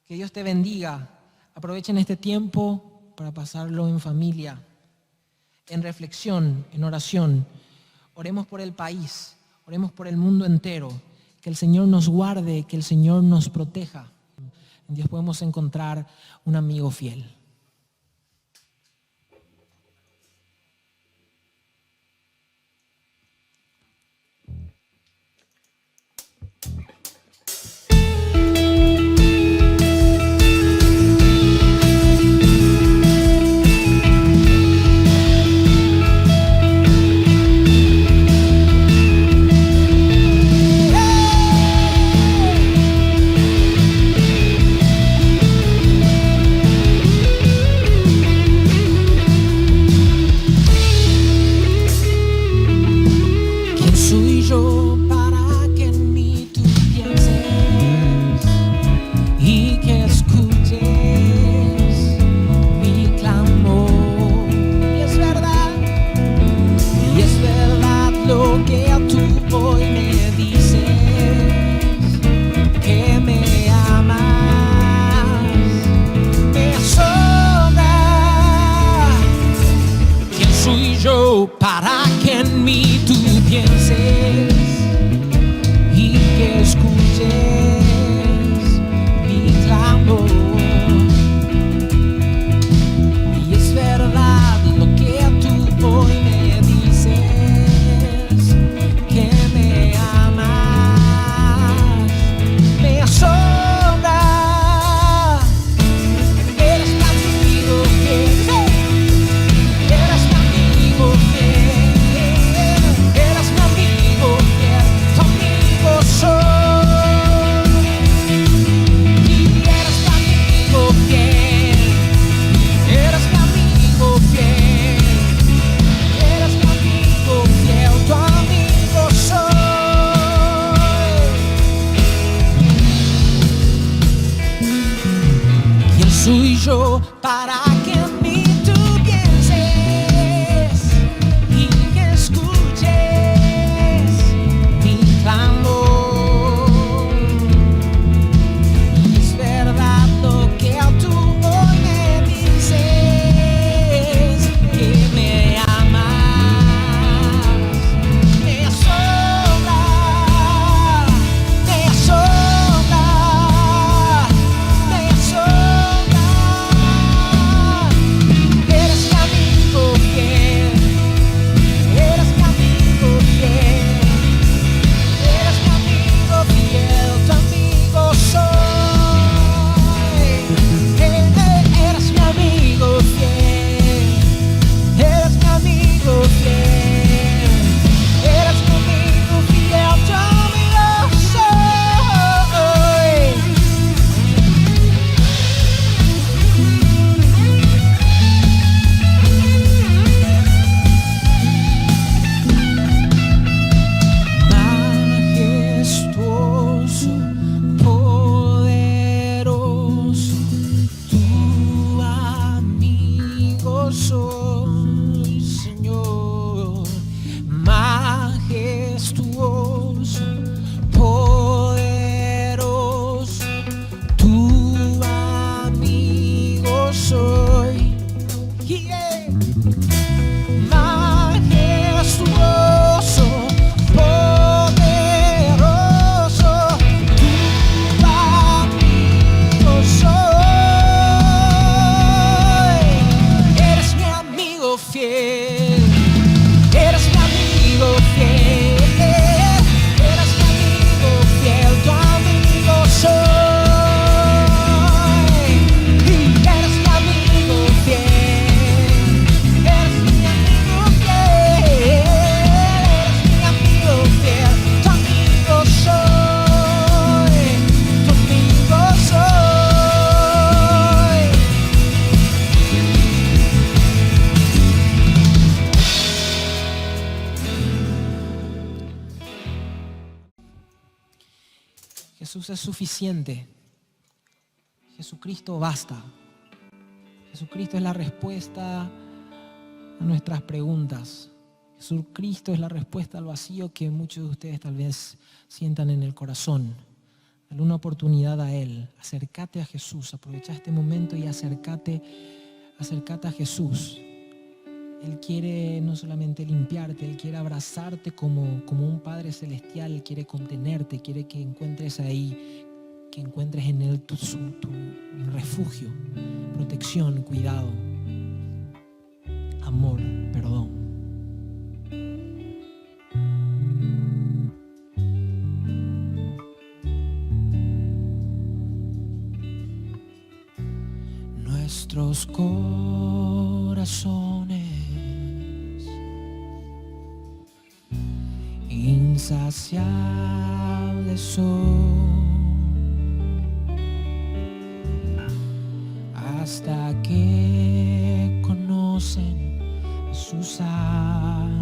Que Dios te bendiga. Aprovechen este tiempo para pasarlo en familia, en reflexión, en oración. Oremos por el país, oremos por el mundo entero. Que el Señor nos guarde, que el Señor nos proteja. En Dios podemos encontrar un amigo fiel. Para que en mí tú pienses y que escuches mi clamor. Y es verdad lo que tú hoy me dices, que me amas, me asombra. Eres mi amigo fiel. Eres mi amigo fiel, eres mi amigo fiel, tu amigo soy. Y eres mi amigo fiel, eres mi amigo fiel, eres mi amigo fiel, tu amigo soy. ¿Quién soy yo para que en mí tú pienses y que escuches mi clamor? Y es verdad lo que tú hoy me dices, que me amas, me asombra, me asombra, me asombra. Eres mi amigo fiel, eres mi amigo fiel, eres mi amigo fiel, tu amigo soy. Eres mi amigo fiel, eres mi amigo fiel, eres mi amigo fiel, tu amigo soy. Majestuoso, poderoso, tu amigo soy, Señor. Majestuoso, poderoso, tu amigo soy. Yeah. Majestuoso, poderoso, tu amigo soy. Eres mi amigo fiel, eres mi amigo fiel, eres mi amigo fiel, tu amigo soy. Y eres mi amigo fiel, eres mi amigo fiel, eres mi amigo fiel, tu amigo soy, tu amigo soy. Jesús es suficiente. Jesucristo basta. Jesucristo es la respuesta a nuestras preguntas. Jesucristo es la respuesta al vacío que muchos de ustedes tal vez sientan en el corazón. Dale una oportunidad a Él. Acércate a Jesús. Aprovecha este momento y acércate a Jesús. Él quiere no solamente limpiarte, Él quiere abrazarte como un Padre Celestial. Él quiere contenerte, quiere que encuentres ahí, que encuentres en Él tu refugio, protección, cuidado, amor, perdón. Nuestros corazones insaciables son hasta que conocen a su Salvador.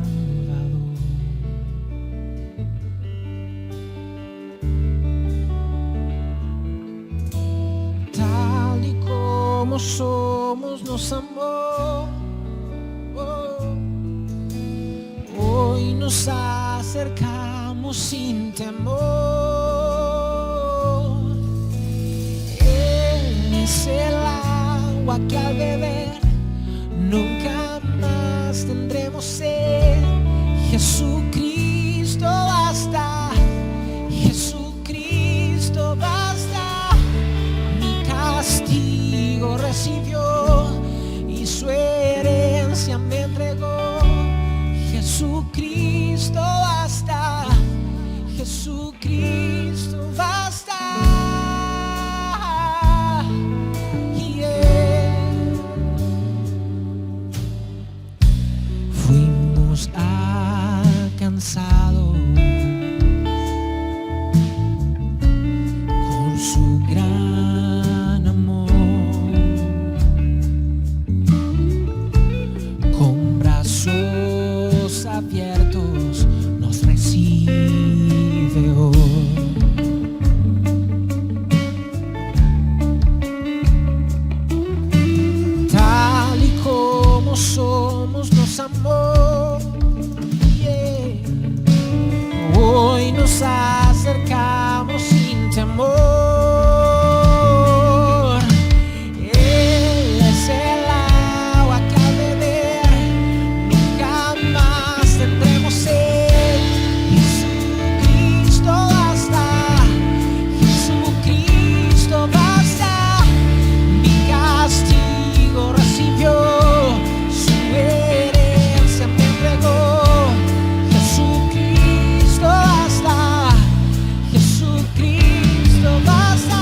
Tal y como somos nos amó. Hoy nos acercamos sin temor. Él es el agua que al beber nunca más tendremos sed. Jesucristo basta, Jesucristo basta. Mi castigo recibió y su herencia me entregó. Jesucristo basta, Jesucristo basta. Fuimos alcanzados con su gran amor, con brazos abiertos nos recibe hoy. Tal y como somos nos amó. Hoy nos acercamos sin temor. Él es el agua que al beber nunca más tendremos sed. Jesucristo basta, Jesucristo basta. Mi castigo recibió, su herencia me entregó. Jesucristo basta, Jesucristo basta.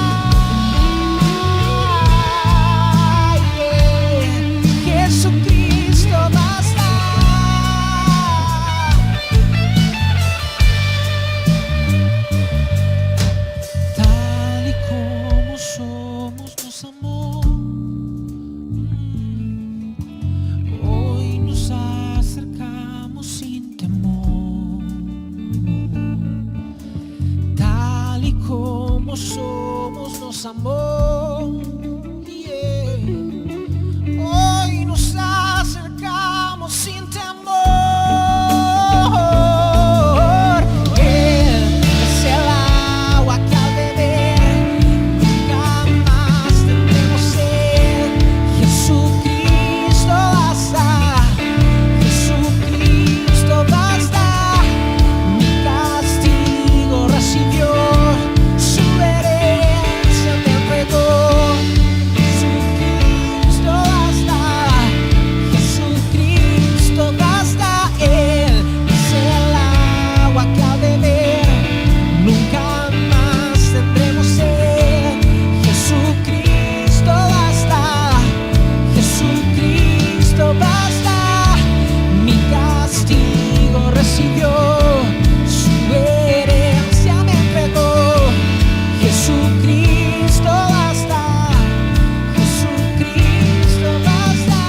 Jesucristo basta. Tal y como somos nos amó. Hoy nos acercamos sin temor. Tal y como somos nos amó. Hoy nos acercamos sin temor. Él es el agua que al beber nunca más tendremos sed. Jesucristo basta, Jesucristo basta. Mi castigo recibió, su herencia me entregó. Jesucristo basta, Jesucristo basta. Él es el agua que al beber nunca más tendremos sed. Jesucristo basta, Jesucristo basta. Mi castigo recibió, su herencia me entregó. Jesucristo basta, Jesucristo basta.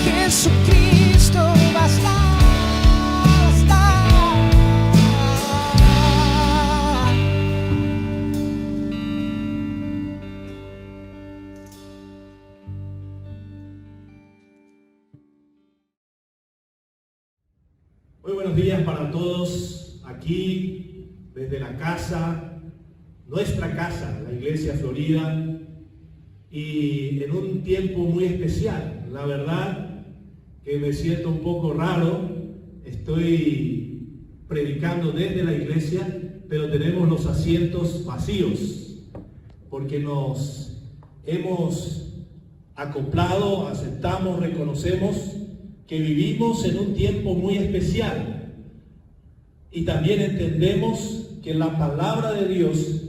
Jesucristo basta, basta. Muy buenos días para todos. aquí desde la casa, nuestra casa, la Iglesia Florida, y en un tiempo muy especial. La verdad que me siento un poco raro, estoy predicando desde la iglesia, pero tenemos los asientos vacíos, porque nos hemos acoplado, aceptamos, reconocemos que vivimos en un tiempo muy especial, y también entendemos que la palabra de Dios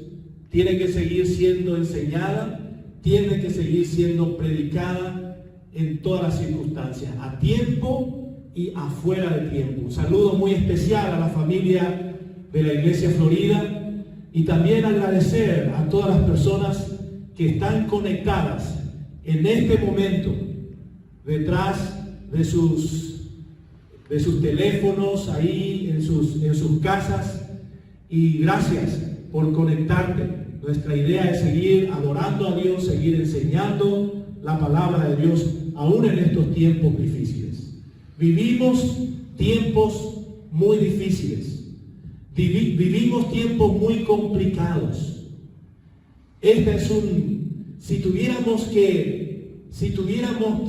tiene que seguir siendo enseñada, tiene que seguir siendo predicada en todas las circunstancias, a tiempo y afuera de tiempo. Un saludo muy especial a la familia de la Iglesia Florida, y también agradecer a todas las personas que están conectadas en este momento detrás de sus teléfonos, ahí en sus casas, y gracias por conectarte. Nuestra idea es seguir adorando a Dios, seguir enseñando la palabra de Dios, aún en estos tiempos difíciles. Vivimos tiempos muy difíciles. Vivimos tiempos muy complicados. Si tuviéramos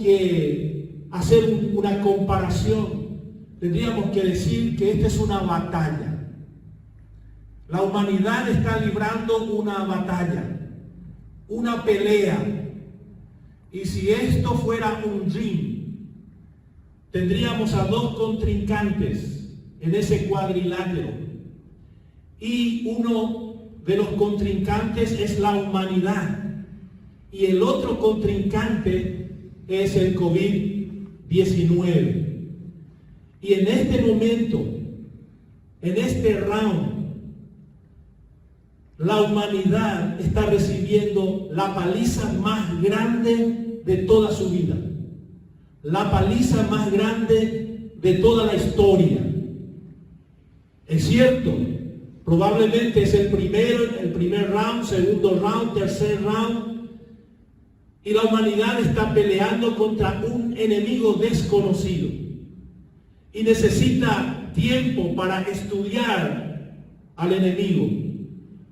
que hacer una comparación, tendríamos que decir que esta es una batalla. La humanidad está librando una batalla, una pelea. Y si esto fuera un ring, tendríamos a dos contrincantes en ese cuadrilátero. Y uno de los contrincantes es la humanidad. Y el otro contrincante es el COVID-19. Y en este momento, en este round, la humanidad está recibiendo la paliza más grande de toda su vida. La paliza más grande de toda la historia. Es cierto, probablemente es el primer round, segundo round, tercer round, y la humanidad está peleando contra un enemigo desconocido. Y necesita tiempo para estudiar al enemigo,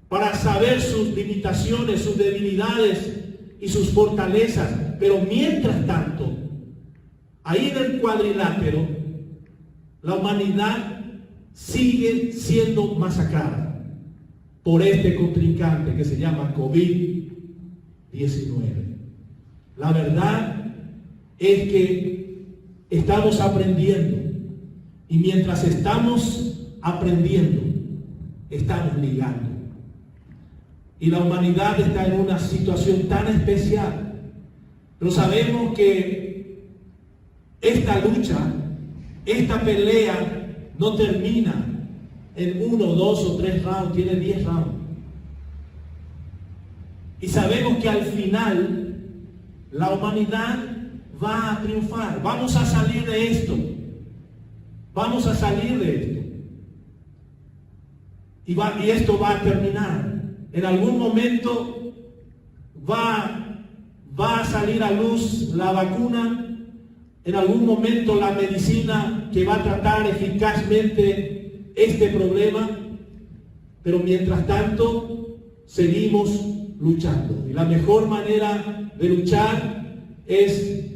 para saber sus limitaciones, sus debilidades y sus fortalezas. Pero mientras tanto, ahí en el cuadrilátero, la humanidad sigue siendo masacrada por este contrincante que se llama COVID-19. La verdad es que estamos aprendiendo, y mientras estamos aprendiendo, estamos ligando. Y la humanidad está en una situación tan especial. Pero sabemos que esta lucha, esta pelea, no termina en 1, 2 o 3 rounds, tiene 10 rounds. Y sabemos que al final la humanidad va a triunfar. Vamos a salir de esto. Vamos a salir de esto. Y esto va a terminar. En algún momento va a salir a luz la vacuna, en algún momento la medicina que va a tratar eficazmente este problema, pero mientras tanto seguimos luchando. Y la mejor manera de luchar es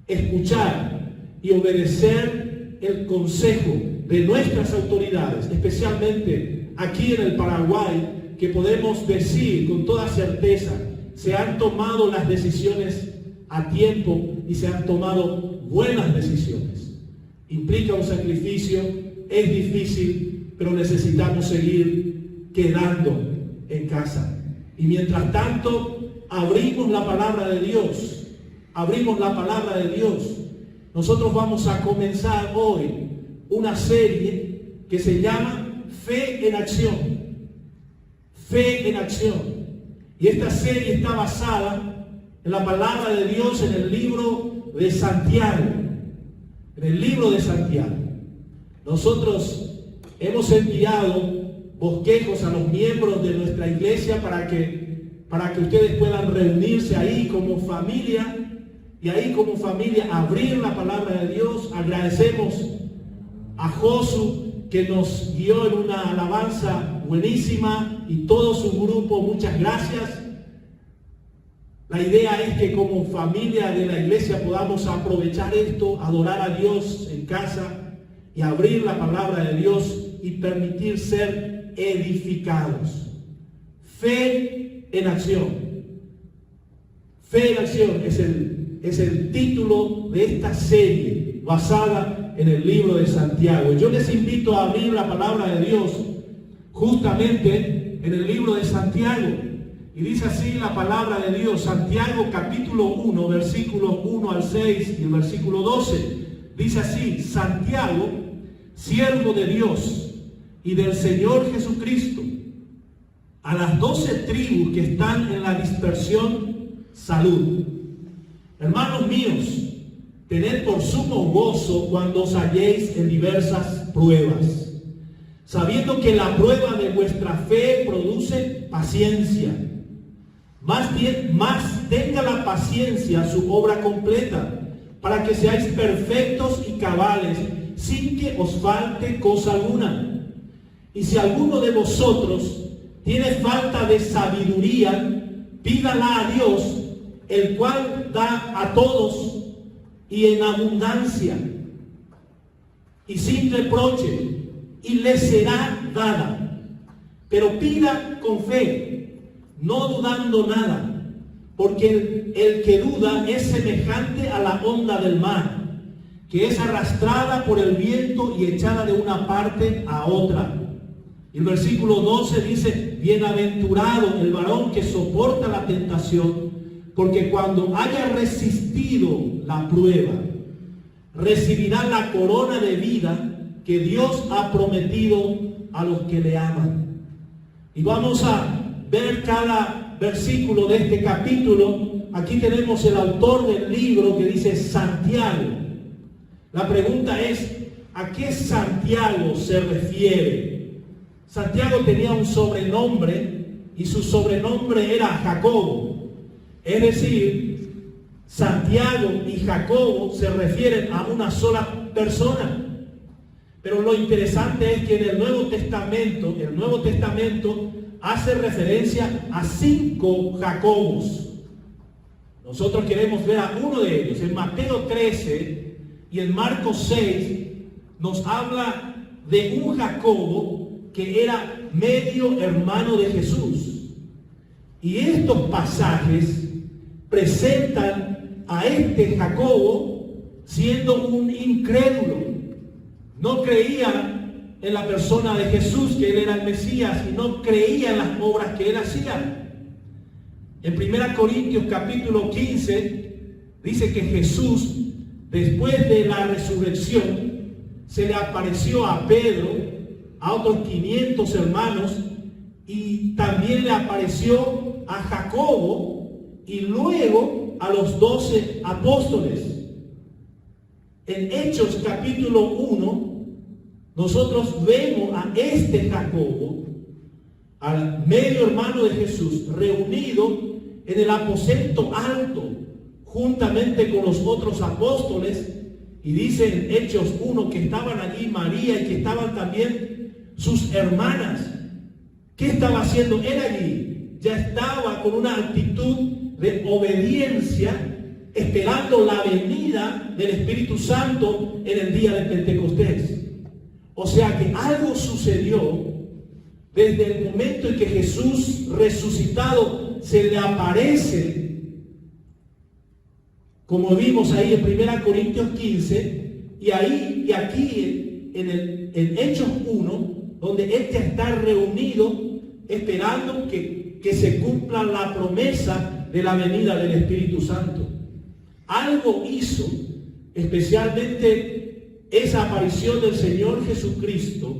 escuchar y obedecer el consejo de nuestras autoridades, especialmente aquí en el Paraguay, que podemos decir con toda certeza, se han tomado las decisiones a tiempo y se han tomado buenas decisiones. Implica un sacrificio, es difícil, pero necesitamos seguir quedando en casa. Y mientras tanto, abrimos la palabra de Dios. Abrimos la palabra de Dios. Nosotros vamos a comenzar hoy una serie que se llama Fe en Acción. Fe en acción. Y esta serie está basada en la palabra de Dios en el libro de Santiago. En el libro de Santiago. Nosotros hemos enviado bosquejos a los miembros de nuestra iglesia para que ustedes puedan reunirse ahí como familia, y ahí como familia abrir la palabra de Dios. Agradecemos a Josu que nos guió en una alabanza buenísima, y todo su grupo, muchas gracias. La idea es que como familia de la iglesia podamos aprovechar esto, adorar a Dios en casa y abrir la palabra de Dios y permitir ser edificados. Fe en acción. Fe en acción es el título de esta serie basada en el libro de Santiago. Yo les invito a abrir la palabra de Dios justamente en el libro de Santiago. Y dice así la palabra de Dios, Santiago capítulo 1, versículos 1 al 6 y el versículo 12. Dice así: Santiago, siervo de Dios y del Señor Jesucristo, a las 12 tribus que están en la dispersión, salud. Hermanos míos, tened por sumo gozo cuando os halléis en diversas pruebas, sabiendo que la prueba de vuestra fe produce paciencia. Más tenga la paciencia su obra completa, para que seáis perfectos y cabales, sin que os falte cosa alguna. Y si alguno de vosotros tiene falta de sabiduría, pídala a Dios, el cual da a todos y en abundancia, y sin reproche, y le será dada. Pero pida con fe, no dudando nada, porque el que duda es semejante a la onda del mar, que es arrastrada por el viento y echada de una parte a otra. Y el versículo 12 dice: bienaventurado el varón que soporta la tentación, porque cuando haya resistido la prueba, recibirá la corona de vida que Dios ha prometido a los que le aman. Y vamos a ver cada versículo de este capítulo. Aquí tenemos el autor del libro que dice Santiago. La pregunta es: ¿a qué Santiago se refiere? Santiago tenía un sobrenombre, y su sobrenombre era Jacobo. Es decir, Santiago y Jacobo se refieren a una sola persona. Pero lo interesante es que en el Nuevo Testamento hace referencia a 5 Jacobos. Nosotros queremos ver a uno de ellos. En Mateo 13 y en Marcos 6 nos habla de un Jacobo que era medio hermano de Jesús. Y estos pasajes presentan a este Jacobo siendo un incrédulo. No creía en la persona de Jesús, que él era el Mesías, y no creía en las obras que él hacía. En 1 Corintios capítulo 15 dice que Jesús, después de la resurrección, se le apareció a Pedro, a otros 500 hermanos, y también le apareció a Jacobo y luego a los 12 apóstoles. En Hechos capítulo 1 nosotros vemos a este Jacobo, al medio hermano de Jesús, reunido en el aposento alto juntamente con los otros apóstoles. Y dice en Hechos 1 que estaban allí María y que estaban también sus hermanas. ¿Qué estaba haciendo él allí? Ya estaba con una actitud de obediencia, esperando la venida del Espíritu Santo en el día de Pentecostés. O sea que algo sucedió desde el momento en que Jesús resucitado se le aparece, como vimos ahí en 1 Corintios 15, y aquí en Hechos 1, donde él ya está reunido esperando que se cumpla la promesa de la venida del Espíritu Santo. Algo hizo, especialmente esa aparición del Señor Jesucristo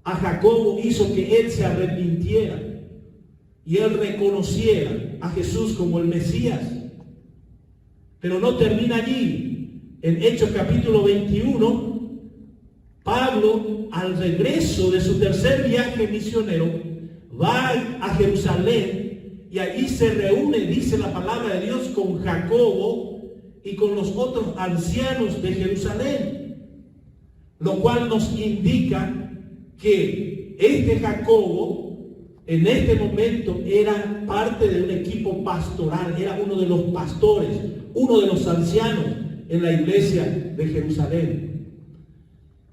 a Jacobo, hizo que él se arrepintiera y él reconociera a Jesús como el Mesías. Pero no termina allí. En Hechos capítulo 21, Pablo, al regreso de su tercer viaje misionero, va a Jerusalén y allí se reúne, dice la palabra de Dios, con Jacobo y con los otros ancianos de Jerusalén. lo cual nos indica que este Jacobo en este momento era parte de un equipo pastoral, era uno de los pastores, uno de los ancianos en la iglesia de Jerusalén.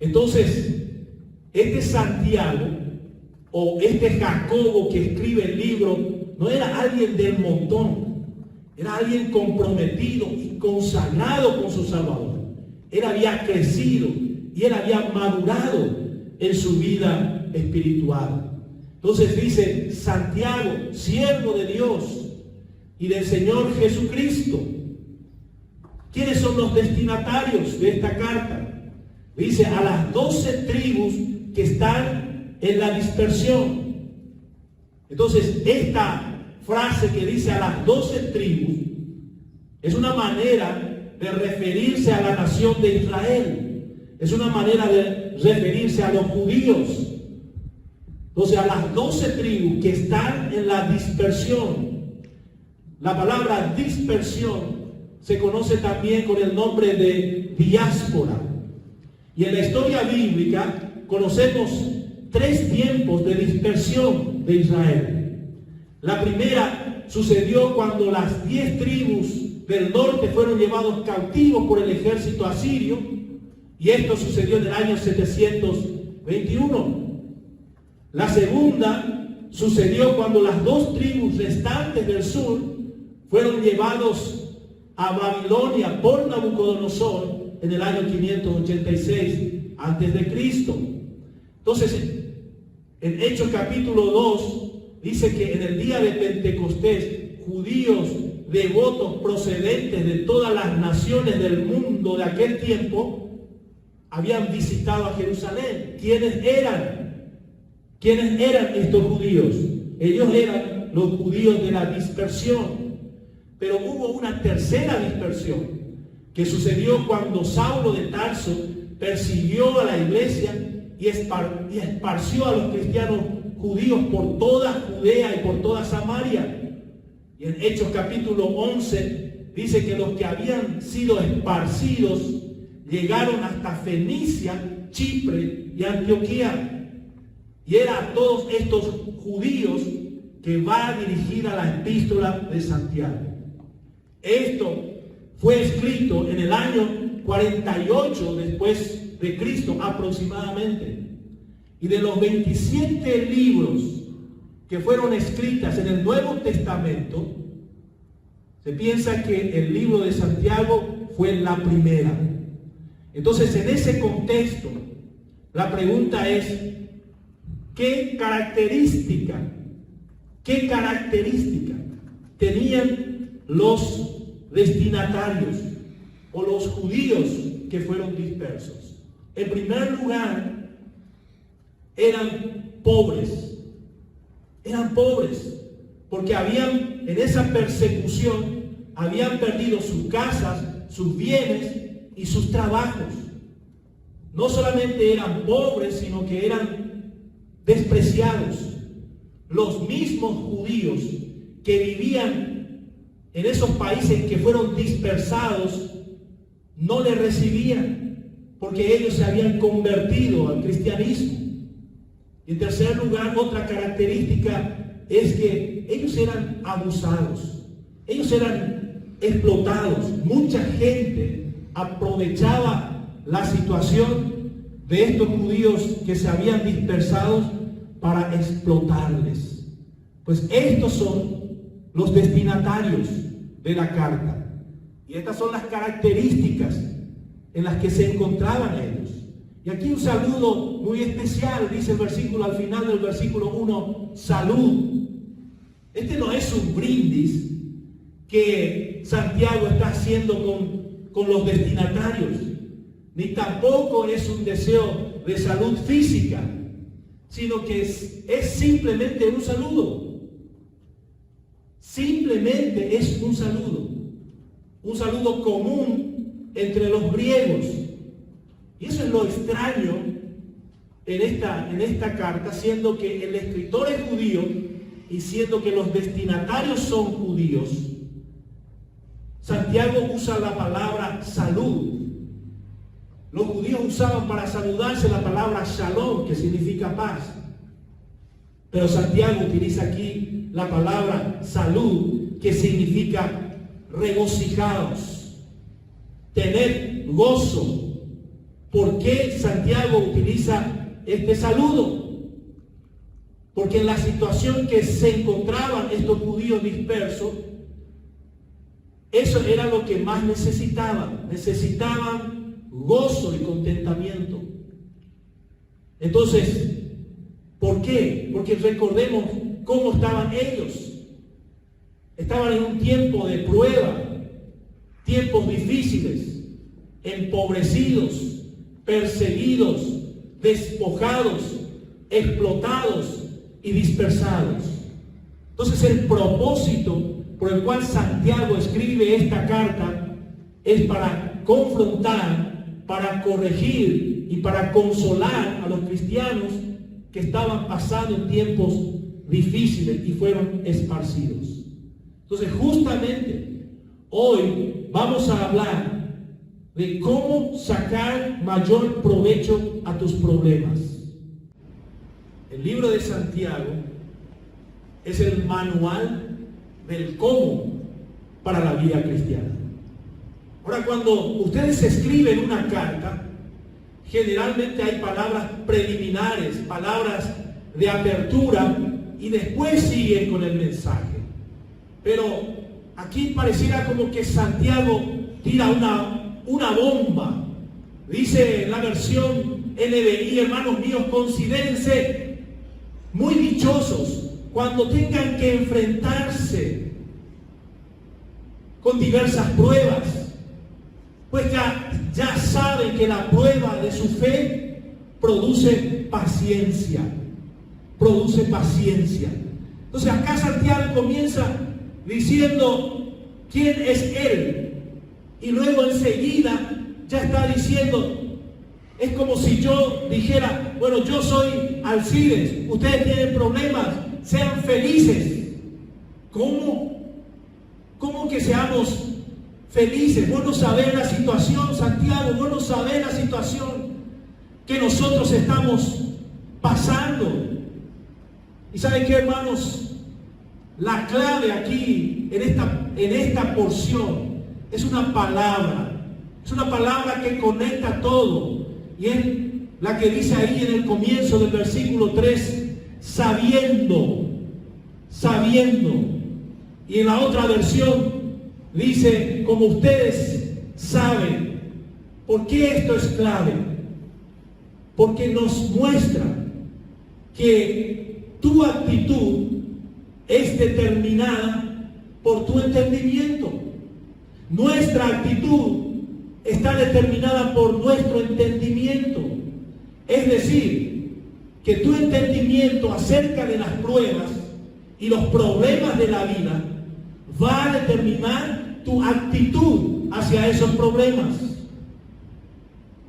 Entonces, este Santiago o este Jacobo que escribe el libro no era alguien del montón, era alguien comprometido y consagrado con su Salvador. Él había crecido y él había madurado en su vida espiritual. Entonces dice: Santiago, siervo de Dios y del Señor Jesucristo. ¿Quiénes son los destinatarios de esta carta? Dice: a las 12 tribus que están en la dispersión. Entonces, esta frase que dice a las 12 tribus es una manera de referirse a la nación de Israel. Es una manera de referirse a los judíos. Entonces, a las 12 tribus que están en la dispersión. La palabra dispersión se conoce también con el nombre de diáspora. Y en la historia bíblica conocemos 3 tiempos de dispersión de Israel. La primera sucedió cuando las 10 tribus del norte fueron llevados cautivos por el ejército asirio, y esto sucedió en el año 721. La segunda sucedió cuando las 2 tribus restantes del sur fueron llevados a Babilonia por Nabucodonosor en el año 586 a.C. Entonces, en Hechos capítulo 2 dice que en el día de Pentecostés, judíos devotos procedentes de todas las naciones del mundo de aquel tiempo habían visitado a Jerusalén. ¿Quiénes eran? ¿Quiénes eran estos judíos? Ellos eran los judíos de la dispersión. Pero hubo una tercera dispersión que sucedió cuando Saulo de Tarso persiguió a la iglesia y esparció a los cristianos judíos por toda Judea y por toda Samaria. Y en Hechos capítulo 11 dice que los que habían sido esparcidos llegaron hasta Fenicia, Chipre y Antioquía. Y era a todos estos judíos que va dirigida la epístola de Santiago. Esto fue escrito en el año 48 después de Cristo aproximadamente. Y de los 27 libros que fueron escritas en el Nuevo Testamento, se piensa que el libro de Santiago fue la primera. Entonces, en ese contexto, la pregunta es: ¿qué característica tenían los destinatarios o los judíos que fueron dispersos? En primer lugar, eran pobres porque en esa persecución habían perdido sus casas, sus bienes y sus trabajos. No solamente eran pobres, sino que eran despreciados. Los mismos judíos que vivían en esos países que fueron dispersados no le recibían porque ellos se habían convertido al cristianismo. Y en tercer lugar, otra característica es que ellos eran abusados, ellos eran explotados. Mucha gente aprovechaba la situación de estos judíos que se habían dispersado para explotarles. Pues estos son los destinatarios de la carta. Y estas son las características en las que se encontraban ellos. Y aquí un saludo muy especial, dice el versículo, al final del versículo 1, salud. Este no es un brindis que Santiago está haciendo con los destinatarios, ni tampoco es un deseo de salud física, sino que es simplemente un saludo. Simplemente es un saludo común entre los griegos. Y eso es lo extraño en esta carta, siendo que el escritor es judío y siendo que los destinatarios son judíos. Santiago usa la palabra salud. Los judíos usaban para saludarse la palabra shalom, que significa paz. Pero Santiago utiliza aquí la palabra salud, que significa regocijados, tener gozo. ¿Por qué Santiago utiliza este saludo? Porque en la situación que se encontraban estos judíos dispersos, eso era lo que más necesitaban. Necesitaban gozo y contentamiento. Entonces, ¿por qué? Porque recordemos cómo estaban ellos. Estaban en un tiempo de prueba, tiempos difíciles, empobrecidos, perseguidos, despojados, explotados y dispersados. Entonces el propósito por el cual Santiago escribe esta carta es para confrontar, para corregir y para consolar a los cristianos que estaban pasando en tiempos difíciles y fueron esparcidos. Entonces justamente hoy vamos a hablar de cómo sacar mayor provecho a tus problemas. El libro de Santiago es el manual del cómo para la vida cristiana. Ahora, cuando ustedes escriben una carta, generalmente hay palabras preliminares, palabras de apertura, y después siguen con el mensaje. Pero aquí pareciera como que Santiago tira una bomba. Dice en la versión NBI: hermanos míos, considérense muy dichosos cuando tengan que enfrentarse con diversas pruebas, pues ya saben que la prueba de su fe produce paciencia. Produce paciencia. Entonces acá Santiago comienza diciendo quién es Él, y luego enseguida ya está diciendo, es como si yo dijera, bueno, yo soy Alcides, ustedes tienen problemas, sean felices. ¿Cómo? ¿Cómo que seamos felices? Vos no sabés la situación, Santiago, vos no sabés la situación que nosotros estamos pasando. Y ¿saben qué, hermanos? La clave aquí, en esta porción, es una palabra que conecta todo, y es la que dice ahí en el comienzo del versículo 3, sabiendo. Y en la otra versión dice, como ustedes saben. ¿Por qué esto es clave? Porque nos muestra que tu actitud es determinada por tu entendimiento. Nuestra actitud está determinada por nuestro entendimiento. Es decir, que tu entendimiento acerca de las pruebas y los problemas de la vida va a determinar tu actitud hacia esos problemas.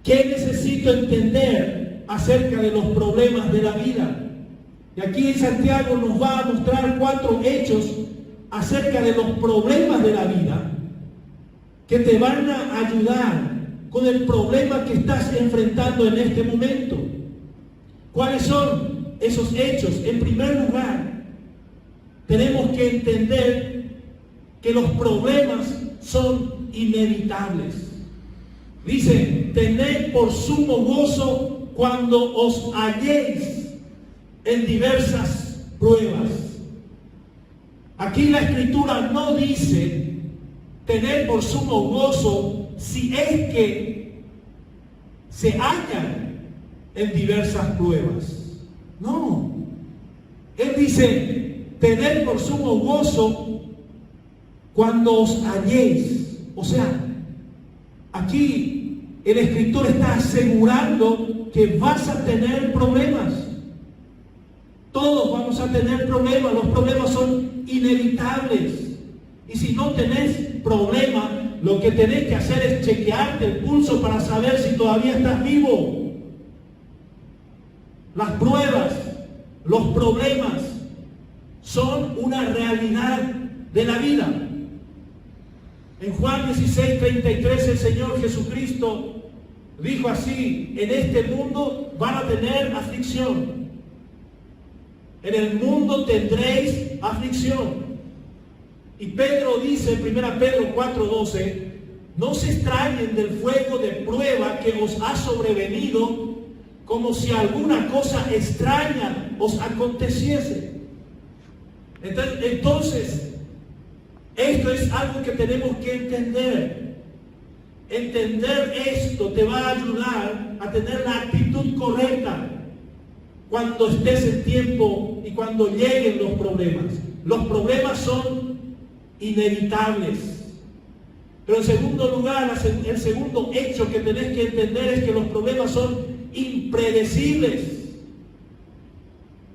¿Qué necesito entender acerca de los problemas de la vida? Y aquí Santiago nos va a mostrar 4 hechos acerca de los problemas de la vida que te van a ayudar con el problema que estás enfrentando en este momento. ¿Cuáles son esos hechos? En primer lugar, tenemos que entender que los problemas son inevitables. Dice, tened por sumo gozo cuando os halléis en diversas pruebas. Aquí la Escritura no dice tener por sumo gozo si es que se hallan en diversas pruebas. No. Él dice tener por sumo gozo cuando os halléis. O sea, aquí el escritor está asegurando que vas a tener problemas. Todos vamos a tener problemas. Los problemas son inevitables. Y si no tenés problema, lo que tenés que hacer es chequearte el pulso para saber si todavía estás vivo. Las pruebas, los problemas son una realidad de la vida. En Juan 16:33 el Señor Jesucristo dijo así: en este mundo van a tener aflicción. En el mundo tendréis aflicción. Y Pedro dice en 1 Pedro 4:12: no se extrañen del fuego de prueba que os ha sobrevenido, como si alguna cosa extraña os aconteciese. Entonces, esto es algo que tenemos que entender. Entender esto te va a ayudar a tener la actitud correcta cuando estés en tiempo y cuando lleguen los problemas. Los problemas son inevitables. Pero en segundo lugar, el segundo hecho que tenés que entender es que los problemas son impredecibles.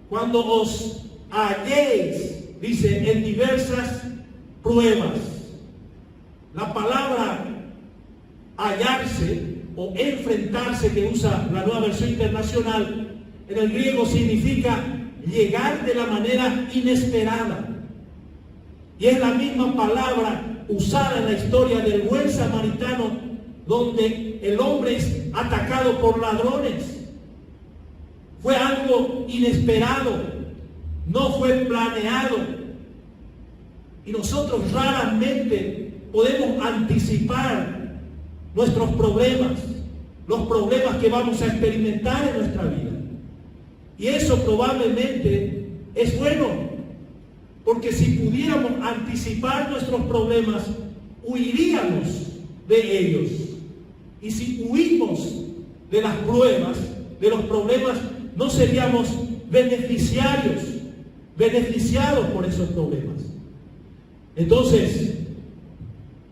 Cuando os halléis, dice, en diversas pruebas. La palabra hallarse o enfrentarse, que usa la Nueva Versión Internacional, en el griego significa llegar de la manera inesperada. Y es la misma palabra usada en la historia del buen samaritano, donde el hombre es atacado por ladrones. Fue algo inesperado, no fue planeado. Y nosotros raramente podemos anticipar nuestros problemas, los problemas que vamos a experimentar en nuestra vida. Y eso probablemente es bueno, porque si pudiéramos anticipar nuestros problemas, huiríamos de ellos. Y si huimos de las pruebas, de los problemas, no seríamos beneficiados por esos problemas. Entonces,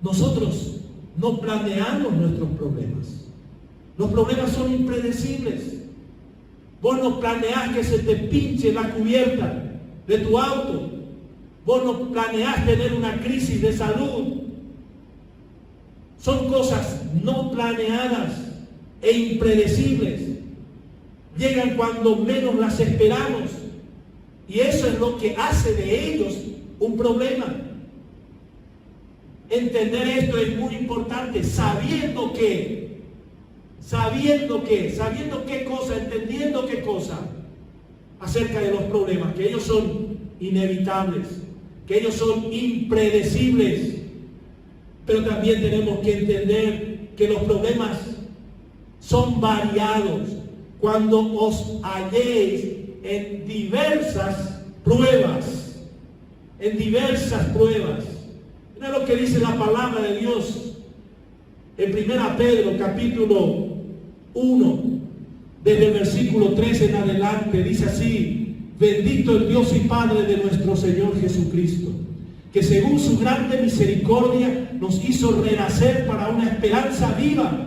nosotros no planeamos nuestros problemas. Los problemas son impredecibles. Vos no planeás que se te pinche la cubierta de tu auto. Vos no planeás tener una crisis de salud. Son cosas no planeadas e impredecibles. Llegan cuando menos las esperamos. Y eso es lo que hace de ellos un problema. Entender esto es muy importante, sabiendo qué cosa, entendiendo qué cosa acerca de los problemas, que ellos son inevitables, que ellos son impredecibles. Pero también tenemos que entender que los problemas son variados. Cuando os halléis en diversas pruebas, mira lo que dice la palabra de Dios en 1 Pedro capítulo 1, desde el versículo 13 en adelante, dice así: bendito el Dios y Padre de nuestro Señor Jesucristo, que según su grande misericordia nos hizo renacer para una esperanza viva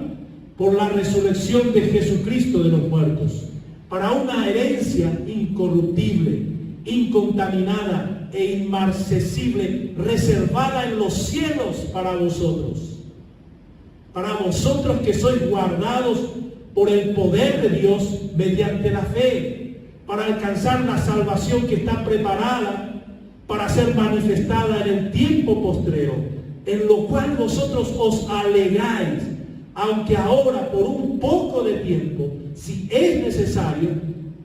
por la resurrección de Jesucristo de los muertos, para una herencia incorruptible, incontaminada e inmarcesible, reservada en los cielos para vosotros que sois guardados por el poder de Dios mediante la fe, para alcanzar la salvación que está preparada para ser manifestada en el tiempo postrero, en lo cual vosotros os alegráis, aunque ahora por un poco de tiempo, si es necesario,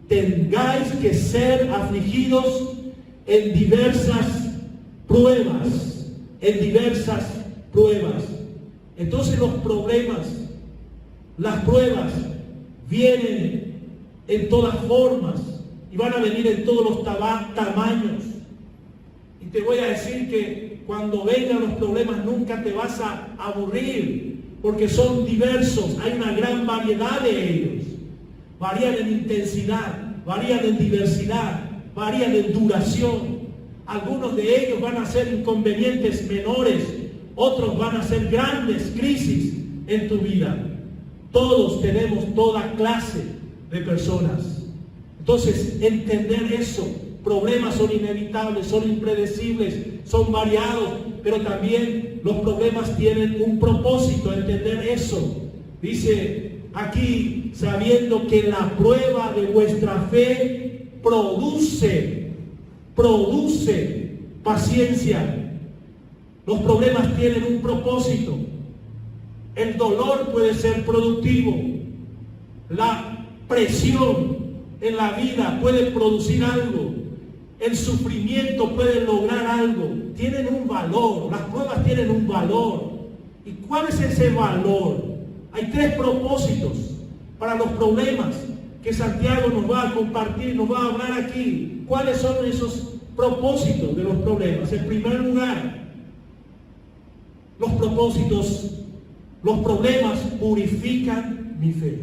tengáis que ser afligidos en diversas pruebas. Entonces los problemas, las pruebas vienen en todas formas y van a venir en todos los tamaños. Y te voy a decir que cuando vengan los problemas nunca te vas a aburrir, porque son diversos, hay una gran variedad de ellos. Varían en intensidad, varían en diversidad, varían en duración. Algunos de ellos van a ser inconvenientes menores, otros van a ser grandes crisis en tu vida. Todos tenemos toda clase de personas. Entonces, entender eso, problemas son inevitables, son impredecibles, son variados, pero también los problemas tienen un propósito, entender eso. Dice aquí, sabiendo que la prueba de vuestra fe produce paciencia. Los problemas tienen un propósito. El dolor puede ser productivo. La presión en la vida puede producir algo. El sufrimiento puede lograr algo. Tienen un valor. Las pruebas tienen un valor. ¿Y cuál es ese valor? Hay 3 propósitos para los problemas que Santiago nos va a compartir, nos va a hablar aquí. ¿Cuáles son esos propósitos de los problemas? En primer lugar, los problemas purifican mi fe.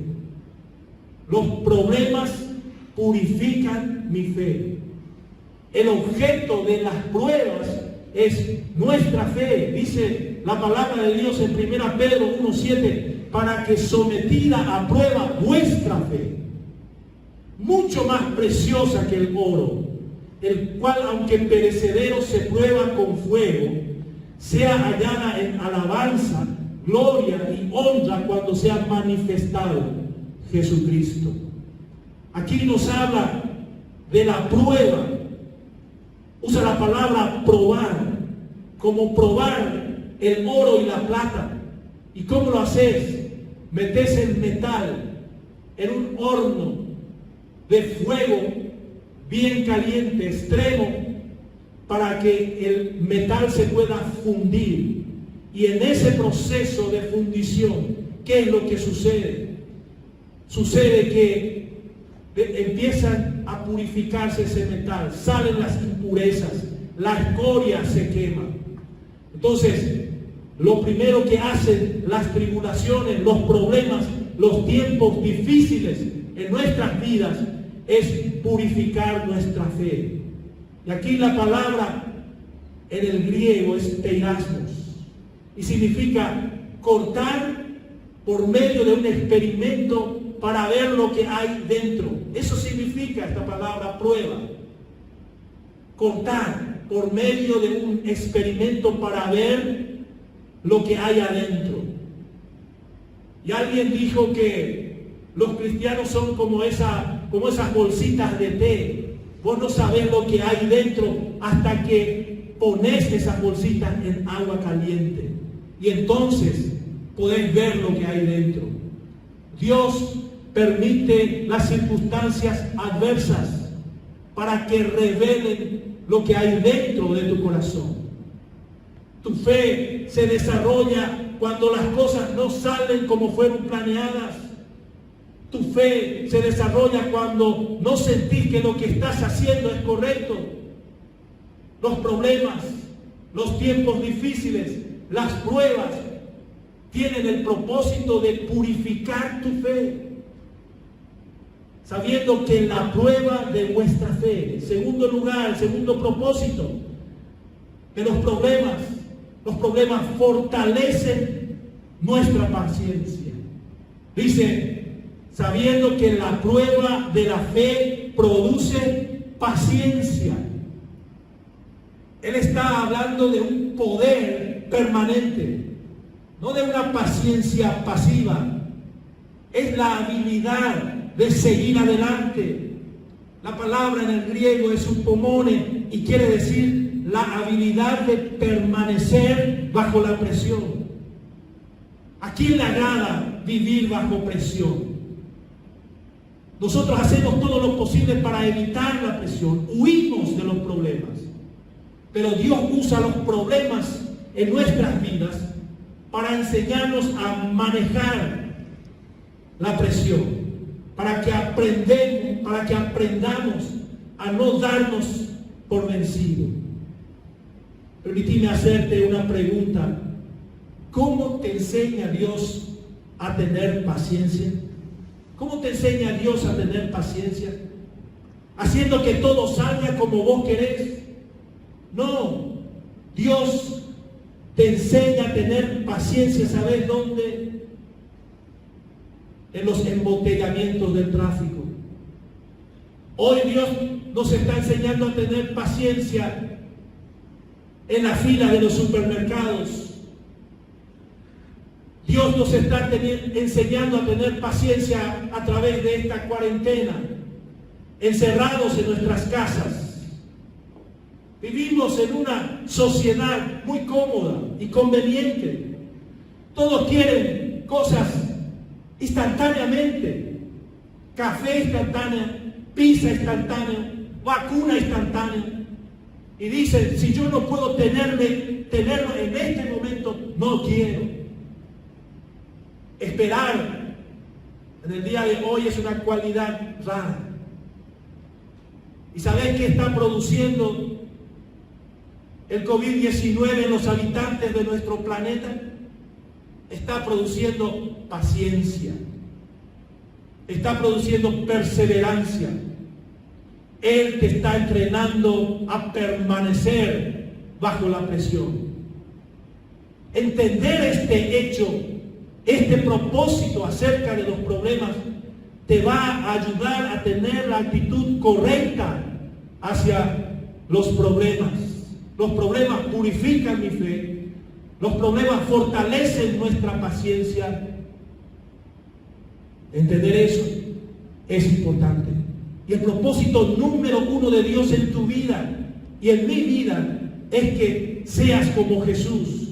Los problemas purifican mi fe. El objeto de las pruebas es nuestra fe. Dice la palabra de Dios en 1 Pedro 1:7, para que sometida a prueba vuestra fe, mucho más preciosa que el oro, el cual aunque perecedero se prueba con fuego, sea hallada en alabanza, gloria y honra cuando sea manifestado Jesucristo. Aquí nos habla de la prueba. Usa la palabra probar, como probar el oro y la plata. ¿Y cómo lo haces? Metes el metal en un horno de fuego bien caliente, extremo, para que el metal se pueda fundir. Y en ese proceso de fundición, ¿qué es lo que sucede? Sucede que empiezan a purificarse ese metal, salen las impurezas, la escoria se quema. Entonces, lo primero que hacen las tribulaciones, los problemas, los tiempos difíciles en nuestras vidas es purificar nuestra fe. Y aquí la palabra en el griego es peirasmos y significa cortar por medio de un experimento para ver lo que hay dentro. Eso significa esta palabra prueba. Cortar por medio de un experimento para ver lo que hay adentro. Y alguien dijo que los cristianos son como esas bolsitas de té. Vos no sabés lo que hay dentro hasta que pones esas bolsitas en agua caliente. Y entonces podés ver lo que hay dentro. Dios permite las circunstancias adversas para que revelen lo que hay dentro de tu corazón. Tu fe se desarrolla cuando las cosas no salen como fueron planeadas. Tu fe se desarrolla cuando no sentís que lo que estás haciendo es correcto. Los problemas, los tiempos difíciles, las pruebas tienen el propósito de purificar tu fe, sabiendo que la prueba de vuestra fe. En segundo lugar, el segundo propósito de los problemas fortalecen nuestra paciencia. Dice, sabiendo que la prueba de la fe produce paciencia. Él está hablando de un poder permanente, no de una paciencia pasiva. Es la habilidad de seguir adelante. La palabra en el griego es upomone y quiere decir la habilidad de permanecer bajo la presión. ¿A quién le agrada vivir bajo presión? Nosotros hacemos todo lo posible para evitar la presión, huimos de los problemas. Pero Dios usa los problemas en nuestras vidas para enseñarnos a manejar la presión, para que aprendamos a no darnos por vencido. Permíteme hacerte una pregunta. ¿Cómo te enseña Dios a tener paciencia? ¿Cómo te enseña Dios a tener paciencia? ¿Haciendo que todo salga como vos querés? No. Dios te enseña a tener paciencia, ¿sabes dónde? En los embotellamientos del tráfico. Hoy Dios nos está enseñando a tener paciencia en la fila de los supermercados. Dios nos está enseñando a tener paciencia a través de esta cuarentena, encerrados en nuestras casas. Vivimos en una sociedad muy cómoda y conveniente, Todos quieren cosas instantáneamente. Café instantáneo, pizza instantánea, vacuna instantánea. Y dicen, si yo no puedo tenerlo en este momento, no quiero. Esperar en el día de hoy es una cualidad rara. ¿Y sabés qué está produciendo el COVID-19 en los habitantes de nuestro planeta? Está produciendo paciencia. Está produciendo perseverancia. Él te está entrenando a permanecer bajo la presión. Entender este hecho, este propósito acerca de los problemas, te va a ayudar a tener la actitud correcta hacia los problemas. Los problemas purifican mi fe. Los problemas fortalecen nuestra paciencia. Entender eso es importante. Y el propósito número 1 de Dios en tu vida y en mi vida es que seas como Jesús.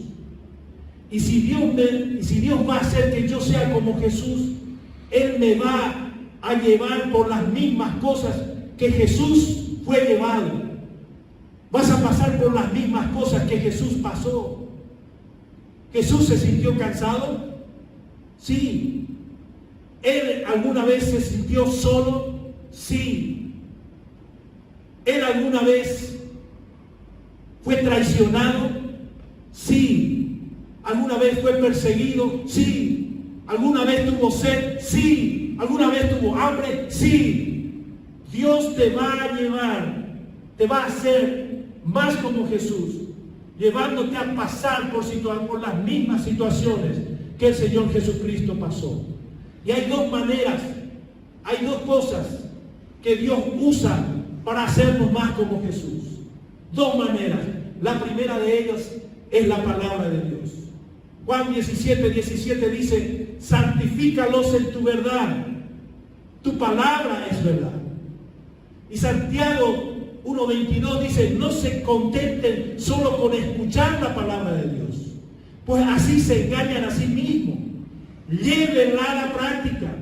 Y si Dios va a hacer que yo sea como Jesús, Él me va a llevar por las mismas cosas que Jesús fue llevado. Vas a pasar por las mismas cosas que Jesús pasó. ¿Jesús se sintió cansado? Sí. ¿Él alguna vez se sintió solo? Sí. ¿Él alguna vez fue traicionado? Sí. ¿Alguna vez fue perseguido? Sí. ¿Alguna vez tuvo sed? Sí. ¿Alguna vez tuvo hambre? Sí. Dios te va a llevar, te va a hacer más como Jesús, llevándote a pasar por las mismas situaciones que el Señor Jesucristo pasó. Y hay dos maneras, hay dos cosas que Dios usa para hacernos más como Jesús. Dos maneras. La primera de ellas es la palabra de Dios. Juan 17:17 dice, santifícalos en tu verdad. Tu palabra es verdad. Y Santiago 1:22 dice, no se contenten solo con escuchar la palabra de Dios, pues así se engañan a sí mismos. Llévenla a la práctica.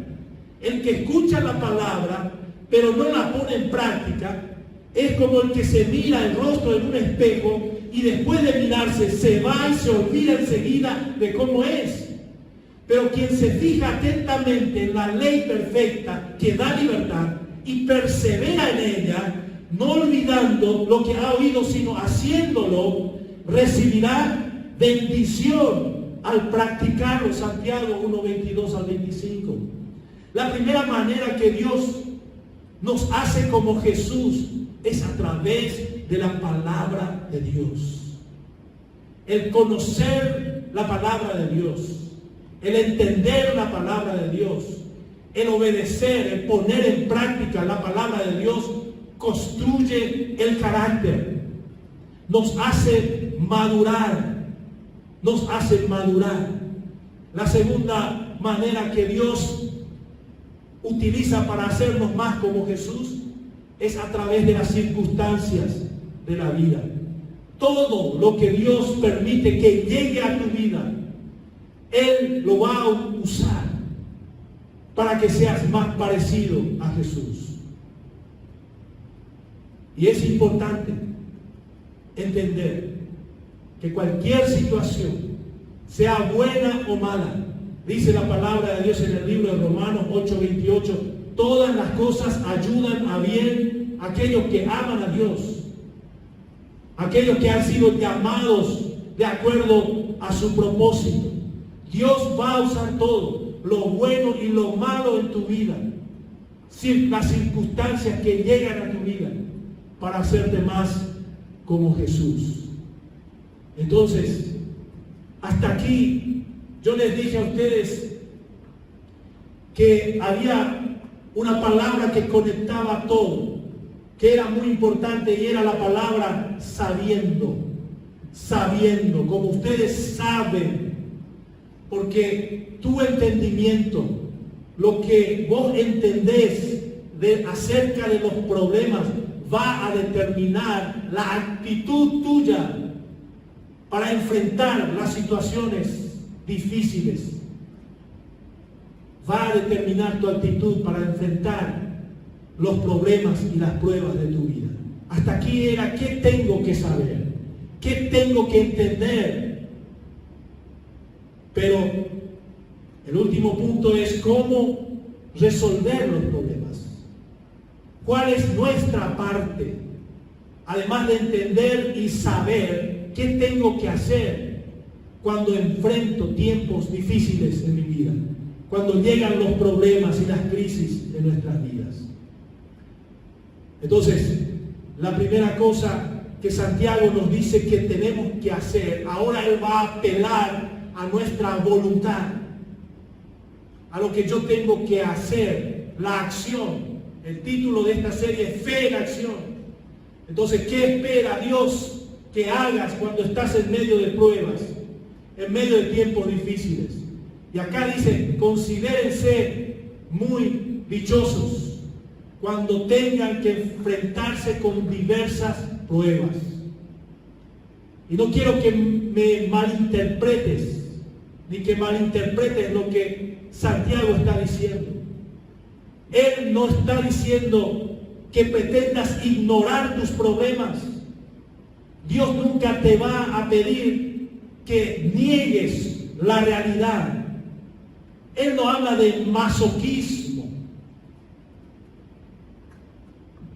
El que escucha la palabra, pero no la pone en práctica, es como el que se mira el rostro en un espejo y después de mirarse se va y se olvida enseguida de cómo es. Pero quien se fija atentamente en la ley perfecta que da libertad y persevera en ella, no olvidando lo que ha oído, sino haciéndolo, recibirá bendición al practicarlo. Santiago 1:22 al 25. La primera manera que Dios nos hace como Jesús es a través de la palabra de Dios. El conocer la palabra de Dios, el entender la palabra de Dios, el obedecer, el poner en práctica la palabra de Dios, construye el carácter, nos hace madurar, nos hace madurar. La segunda manera que Dios utiliza para hacernos más como Jesús es a través de las circunstancias de la vida. Todo lo que Dios permite que llegue a tu vida, Él lo va a usar para que seas más parecido a Jesús. Y es importante entender que cualquier situación, sea buena o mala, dice la palabra de Dios en el libro de Romanos 8:28, todas las cosas ayudan a bien a aquellos que aman a Dios, aquellos que han sido llamados de acuerdo a su propósito. Dios va a usar todo, lo bueno y lo malo en tu vida, las circunstancias que llegan a tu vida, para hacerte más como Jesús. Entonces, hasta aquí yo les dije a ustedes que había una palabra que conectaba todo, que era muy importante, y era la palabra sabiendo. Sabiendo, como ustedes saben, porque tu entendimiento, lo que vos entendés acerca de los problemas, va a determinar la actitud tuya para enfrentar las situaciones difíciles va a determinar tu actitud para enfrentar los problemas y las pruebas de tu vida. Hasta aquí era qué tengo que saber, qué tengo que entender. Pero el último punto es cómo resolver los problemas. ¿Cuál es nuestra parte? Además de entender y saber qué tengo que hacer cuando enfrento tiempos difíciles en mi vida, cuando llegan los problemas y las crisis en nuestras vidas. Entonces, la primera cosa que Santiago nos dice que tenemos que hacer, ahora él va a apelar a nuestra voluntad, a lo que yo tengo que hacer, la acción. El título de esta serie es Fe en Acción. Entonces, ¿qué espera Dios que hagas cuando estás en medio de pruebas, en medio de tiempos difíciles? Y acá dice, considérense muy dichosos cuando tengan que enfrentarse con diversas pruebas. Y no quiero que me malinterpretes, ni que malinterpretes lo que Santiago está diciendo. Él no está diciendo que pretendas ignorar tus problemas. Dios nunca te va a pedir que niegues la realidad. Él no habla de masoquismo.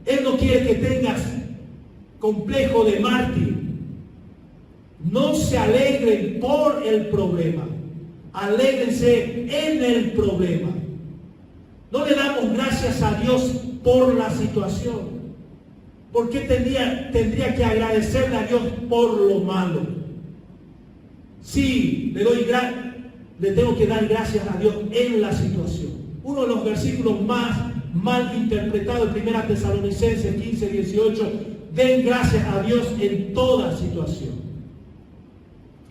Él no quiere que tengas complejo de mártir. No se alegren por el problema. Alégrense en el problema. No le damos gracias a Dios por la situación. ¿Por qué tendría que agradecerle a Dios por lo malo? Sí, le tengo que dar gracias a Dios en la situación. Uno de los versículos más mal interpretados, 1 Tesalonicenses 15, 18, den gracias a Dios en toda situación.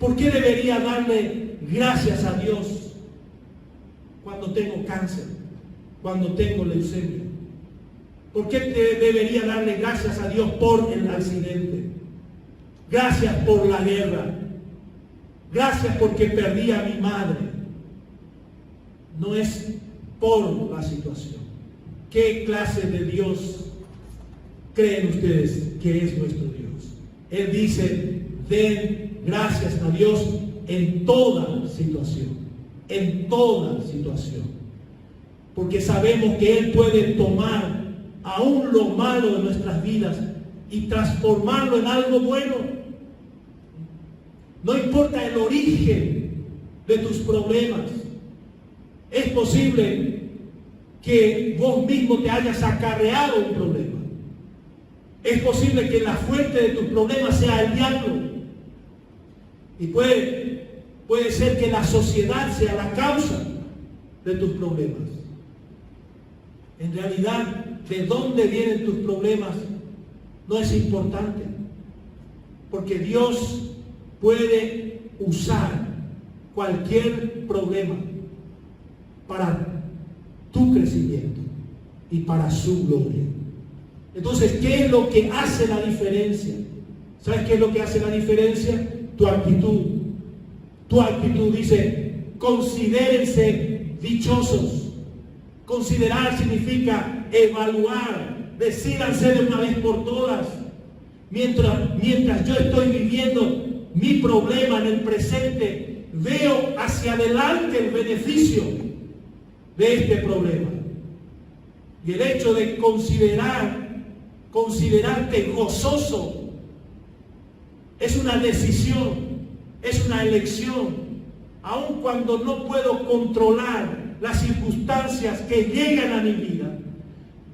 ¿Por qué debería darle gracias a Dios cuando tengo cáncer, cuando tengo leucemia? ¿Por qué debería darle gracias a Dios por el accidente? Gracias por la guerra. Gracias porque perdí a mi madre. No es por la situación. ¿Qué clase de Dios creen ustedes que es nuestro Dios? Él dice, den gracias a Dios en toda situación. En toda situación. Porque sabemos que Él puede tomar aún lo malo de nuestras vidas y transformarlo en algo bueno. No importa el origen de tus problemas. Es posible que vos mismo te hayas acarreado un problema. Es posible que la fuente de tus problemas sea el diablo. Y puede ser que la sociedad sea la causa de tus problemas. En realidad, de dónde vienen tus problemas no es importante. Porque Dios puede usar cualquier problema para tu crecimiento y para su gloria. Entonces, ¿qué es lo que hace la diferencia? ¿Sabes qué es lo que hace la diferencia? Tu actitud. Tu actitud dice, considérense dichosos. Considerar significa evaluar, decídanse de una vez por todas. Mientras yo estoy viviendo mi problema en el presente, veo hacia adelante el beneficio de este problema. Y el hecho de considerarte gozoso es una decisión, es una elección. Aun cuando no puedo controlar las circunstancias que llegan a mi vida,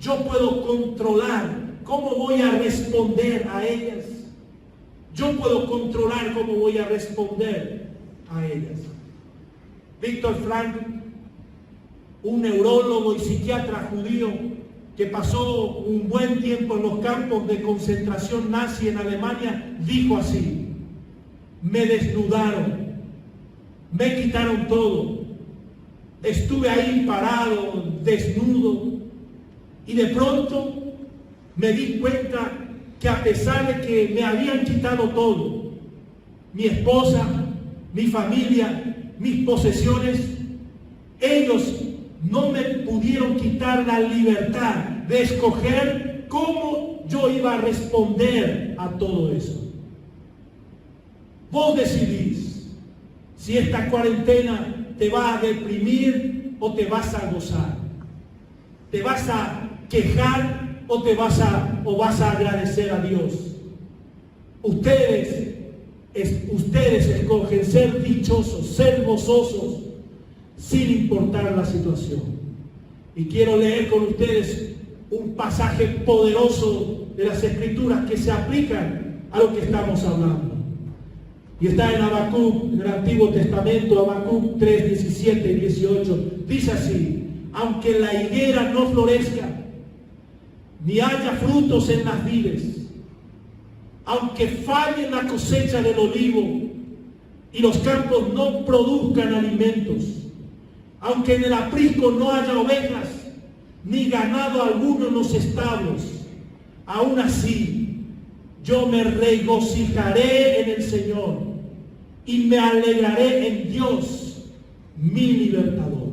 yo puedo controlar cómo voy a responder a ellas. Yo puedo controlar cómo voy a responder a ellas. Víctor Frank, un neurólogo y psiquiatra judío que pasó un buen tiempo en los campos de concentración nazi en Alemania, dijo así: me desnudaron, me quitaron todo, estuve ahí parado, desnudo, y de pronto me di cuenta que a pesar de que me habían quitado todo, mi esposa, mi familia, mis posesiones, ellos no me pudieron quitar la libertad de escoger cómo yo iba a responder a todo eso. Vos decidís si esta cuarentena te va a deprimir o te vas a gozar. ¿Te vas a quejar o vas a agradecer a Dios? Ustedes escogen ser dichosos, ser gozosos, sin importar la situación. Y quiero leer con ustedes un pasaje poderoso de las Escrituras que se aplican a lo que estamos hablando. Y está en Habacuc, en el Antiguo Testamento, Habacuc 3, 17 y 18. Dice así: aunque la higuera no florezca, ni haya frutos en las vides, aunque falle la cosecha del olivo y los campos no produzcan alimentos, aunque en el aprisco no haya ovejas, ni ganado alguno en los establos, aún así yo me regocijaré en el Señor y me alegraré en Dios, mi libertador.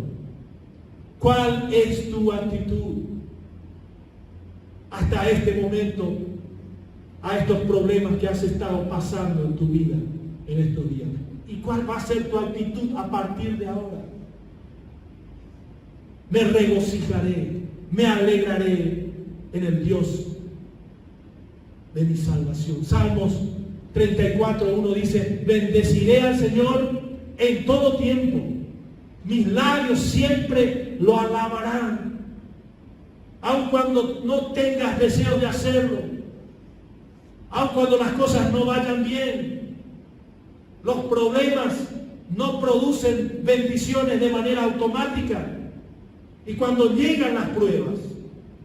¿Cuál es tu actitud hasta este momento, a estos problemas que has estado pasando en tu vida en estos días? ¿Y cuál va a ser tu actitud a partir de ahora? Me regocijaré, me alegraré en el Dios de mi salvación. Salmos 34:1 dice: bendeciré al Señor en todo tiempo, mis labios siempre lo alabarán. Aun cuando no tengas deseo de hacerlo, aun cuando las cosas no vayan bien, los problemas no producen bendiciones de manera automática. Y cuando llegan las pruebas,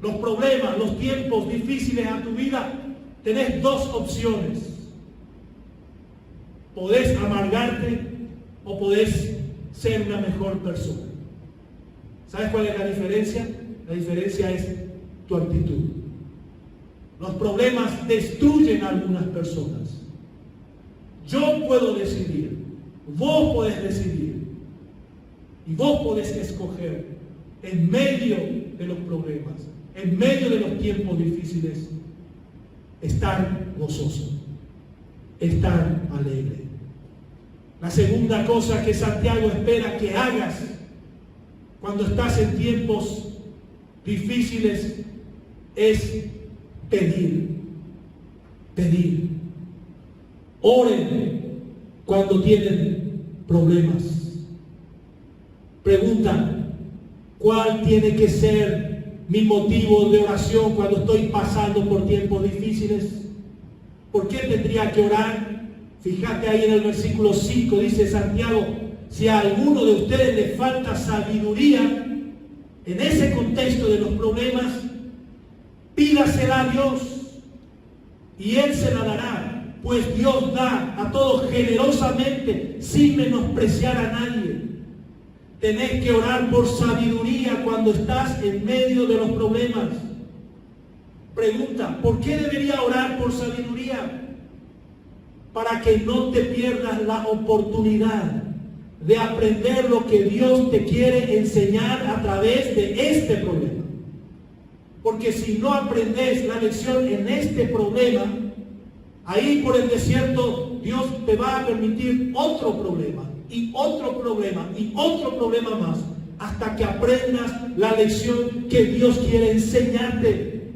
los problemas, los tiempos difíciles a tu vida, tenés dos opciones. Podés amargarte o podés ser una mejor persona. ¿Sabes cuál es la diferencia? La diferencia es tu actitud. Los problemas destruyen a algunas personas. Yo puedo decidir, vos podés decidir, y vos podés escoger en medio de los problemas, en medio de los tiempos difíciles, estar gozoso, estar alegre. La segunda cosa que Santiago espera que hagas cuando estás en tiempos difíciles es pedir. Pedir. Oren cuando tienen problemas. Pregunta: ¿cuál tiene que ser mi motivo de oración cuando estoy pasando por tiempos difíciles? ¿Por qué tendría que orar? Fíjate ahí en el versículo 5, dice Santiago: si a alguno de ustedes le falta sabiduría, en ese contexto de los problemas, pídasela a Dios y Él se la dará, pues Dios da a todos generosamente, sin menospreciar a nadie. Tenés que orar por sabiduría cuando estás en medio de los problemas. Pregunta: ¿por qué debería orar por sabiduría? Para que no te pierdas la oportunidad de aprender lo que Dios te quiere enseñar a través de este problema. Porque si no aprendes la lección en este problema, ahí por el desierto Dios te va a permitir otro problema, y otro problema, y otro problema más, hasta que aprendas la lección que Dios quiere enseñarte.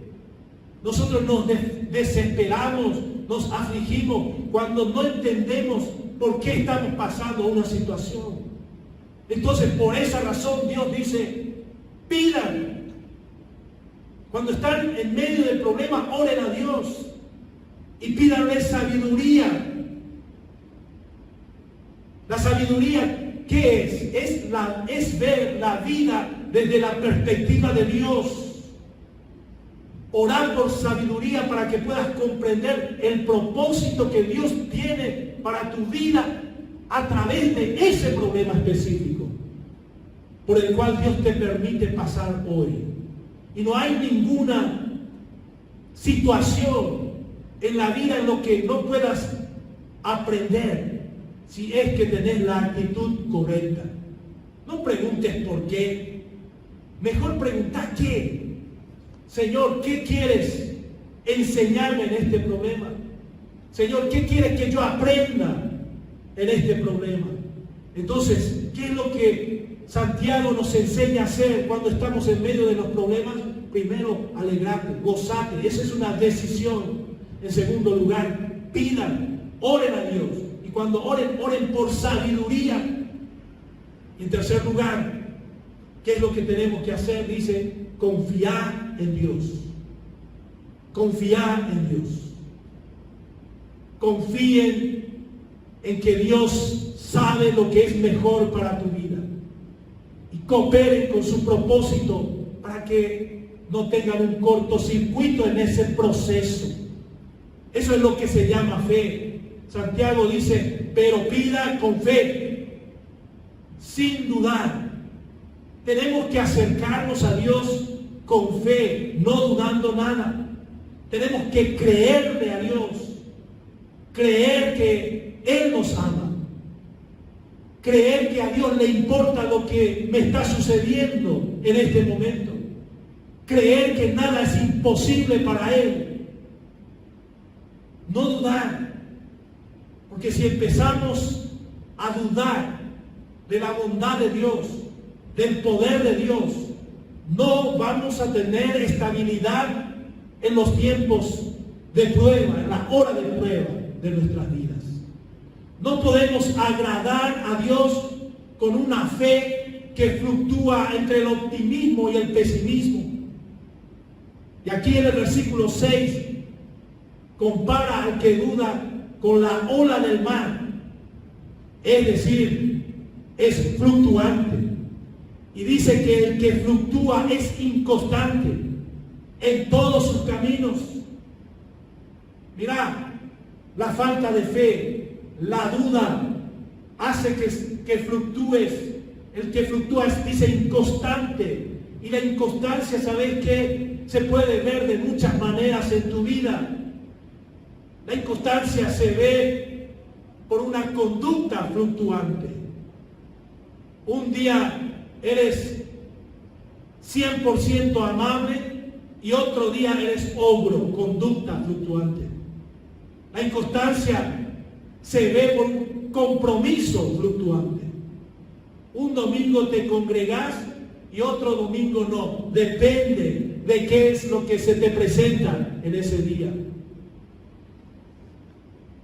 Nosotros nos desesperamos, nos afligimos cuando no entendemos por qué estamos pasando una situación. Entonces, por esa razón Dios dice: pidan. Cuando están en medio del problema, oren a Dios y pídanle sabiduría. La sabiduría, ¿qué es? Es ver la vida desde la perspectiva de Dios. Orar por sabiduría para que puedas comprender el propósito que Dios tiene para tu vida a través de ese problema específico por el cual Dios te permite pasar hoy. Y no hay ninguna situación en la vida en lo que no puedas aprender si es que tenés la actitud correcta. No preguntes por qué. Mejor pregunta qué. Señor, ¿qué quieres enseñarme en este problema? Señor, ¿qué quieres que yo aprenda en este problema? Entonces, ¿qué es lo que Santiago nos enseña a hacer cuando estamos en medio de los problemas? Primero, alegrarte, gozate. Esa es una decisión. En segundo lugar, pidan, oren a Dios. Y cuando oren, oren por sabiduría. Y en tercer lugar, ¿qué es lo que tenemos que hacer? Dice, confiar en Dios. Confiar en Dios. Confíen en que Dios sabe lo que es mejor para tu vida. Y cooperen con su propósito para que no tengan un cortocircuito en ese proceso. Eso es lo que se llama fe. Santiago dice, pero pida con fe, sin dudar. Tenemos que acercarnos a Dios con fe, no dudando nada. Tenemos que creerle a Dios, creer que Él nos ama, creer que a Dios le importa lo que me está sucediendo en este momento, creer que nada es imposible para Él. No dudar, porque si empezamos a dudar de la bondad de Dios, del poder de Dios, no vamos a tener estabilidad en los tiempos de prueba, en la hora de prueba de nuestras vidas. No podemos agradar a Dios con una fe que fluctúa entre el optimismo y el pesimismo. Y aquí en el versículo 6 compara al que duda con la ola del mar, es decir, es fluctuante. Y dice que el que fluctúa es inconstante en todos sus caminos. Mirá, la falta de fe, la duda, hace que fluctúes. El que fluctúa es, dice, inconstante. Y la inconstancia, ¿sabes qué? Se puede ver de muchas maneras en tu vida. La inconstancia se ve por una conducta fluctuante. Un día eres 100% amable y otro día eres ogro, conducta fluctuante. La inconstancia se ve por un compromiso fluctuante. Un domingo te congregás y otro domingo no. Depende de qué es lo que se te presenta en ese día.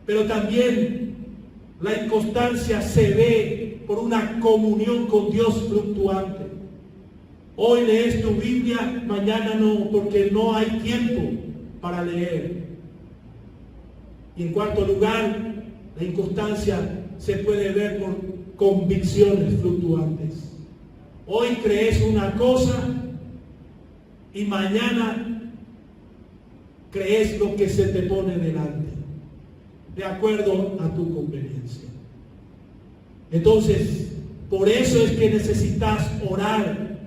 Pero también la inconstancia se ve por una comunión con Dios fluctuante. Hoy lees tu Biblia, mañana no, porque no hay tiempo para leer. Y en cuarto lugar, la inconstancia se puede ver por convicciones fluctuantes. Hoy crees una cosa y mañana crees lo que se te pone delante, de acuerdo a tu conveniencia. Entonces, por eso es que necesitas orar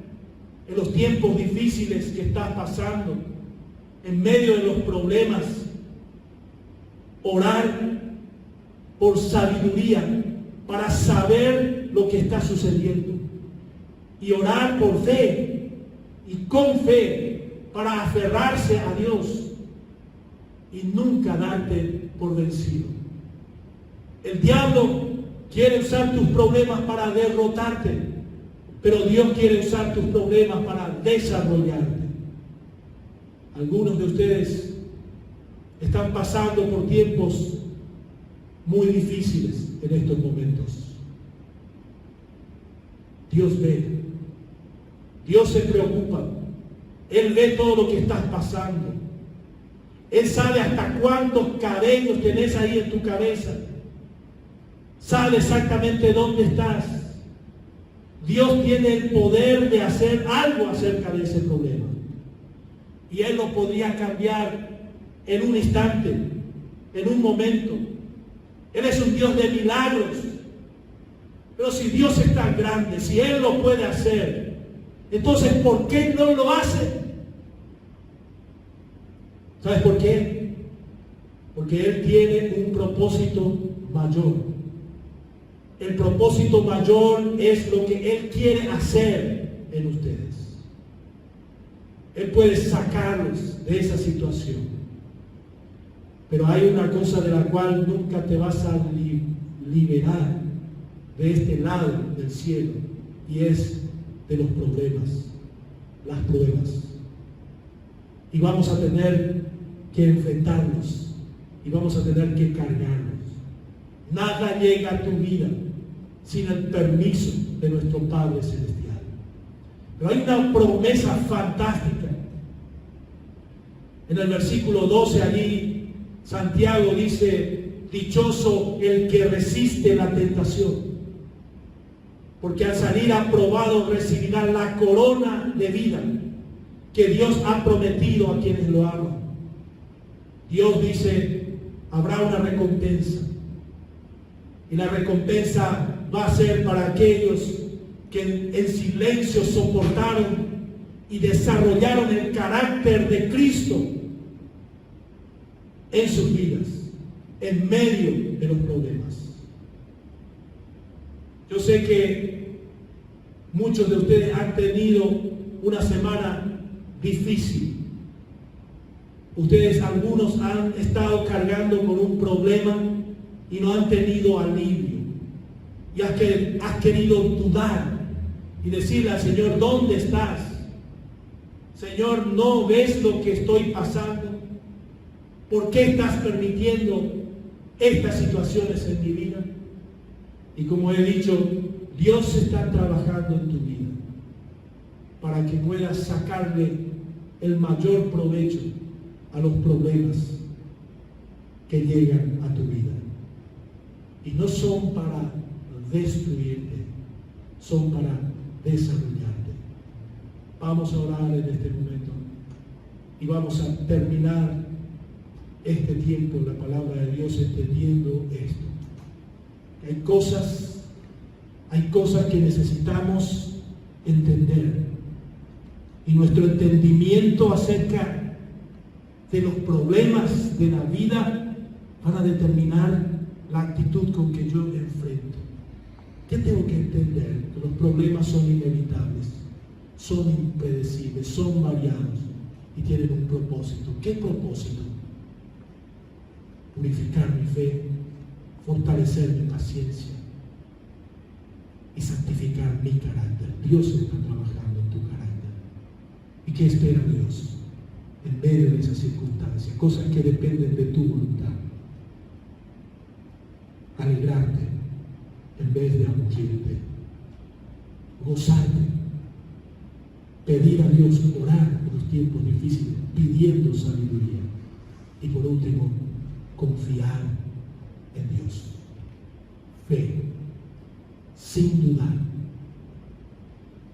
en los tiempos difíciles que estás pasando, en medio de los problemas. Orar por sabiduría para saber lo que está sucediendo. Y orar por fe y con fe para aferrarse a Dios y nunca darte por vencido. El diablo quiere usar tus problemas para derrotarte, pero Dios quiere usar tus problemas para desarrollarte. Algunos de ustedes están pasando por tiempos muy difíciles en estos momentos. Dios ve, Dios se preocupa, Él ve todo lo que estás pasando. Él sabe hasta cuántos cabellos tenés ahí en tu cabeza. Sabe exactamente dónde estás. Dios tiene el poder de hacer algo acerca de ese problema. Y Él lo podría cambiar en un instante, en un momento. Él es un Dios de milagros. Pero si Dios es tan grande, si Él lo puede hacer, entonces ¿por qué no lo hace? ¿Sabes por qué? Porque Él tiene un propósito mayor. el propósito mayor es lo que Él quiere hacer en ustedes. Él puede sacarlos de esa situación. Pero hay una cosa de la cual nunca te vas a liberar de este lado del cielo, y es de los problemas, las pruebas. Y vamos a tener que enfrentarlos, y vamos a tener que cargarlos. Nada llega a tu vida sin el permiso de nuestro Padre Celestial. Pero hay una promesa fantástica. En el versículo 12 allí, Santiago dice: dichoso el que resiste la tentación, porque al salir aprobado recibirá la corona de vida que Dios ha prometido a quienes lo aman. Dios dice: habrá una recompensa, y la recompensa va a ser para aquellos que en silencio soportaron y desarrollaron el carácter de Cristo en sus vidas, en medio de los problemas. Yo sé que muchos de ustedes han tenido una semana difícil. Ustedes, algunos, han estado cargando con un problema y no han tenido alivio. Y has querido dudar y decirle al Señor: ¿dónde estás? Señor, ¿no ves lo que estoy pasando? ¿Por qué estás permitiendo estas situaciones en mi vida? Y como he dicho, Dios está trabajando en tu vida para que puedas sacarle el mayor provecho a los problemas que llegan a tu vida. Y no son para destruirte, son para desarrollarte. Vamos a orar en este momento y vamos a terminar este tiempo en la palabra de Dios entendiendo esto. Hay cosas que necesitamos entender, y nuestro entendimiento acerca de los problemas de la vida van a determinar la actitud con que yo enfrento. ¿Qué tengo que entender? Que los problemas son inevitables, son impredecibles, son variados y tienen un propósito. ¿Qué propósito? Purificar mi fe, fortalecer mi paciencia y santificar mi carácter. Dios está trabajando en tu carácter. ¿Y qué espera Dios en medio de esas circunstancias? Cosas que dependen de tu voluntad. Alegrarte en vez de aburrirte. Gozarte. Pedir a Dios, orar en los tiempos difíciles, pidiendo sabiduría. Y por último, confiar en Dios. Fe, sin dudar.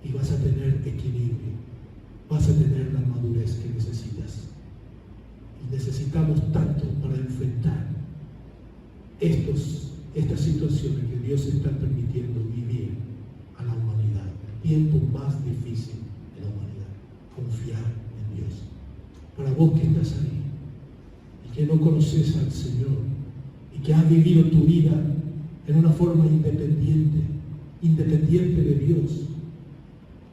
Y vas a tener equilibrio. Vas a tener la madurez que necesitas. Y necesitamos tanto para enfrentar estas situaciones que Dios está permitiendo vivir a la humanidad. El tiempo más difícil de la humanidad. Confiar en Dios. Para vos que estás ahí y que no conoces al Señor y que has vivido tu vida en una forma independiente de Dios,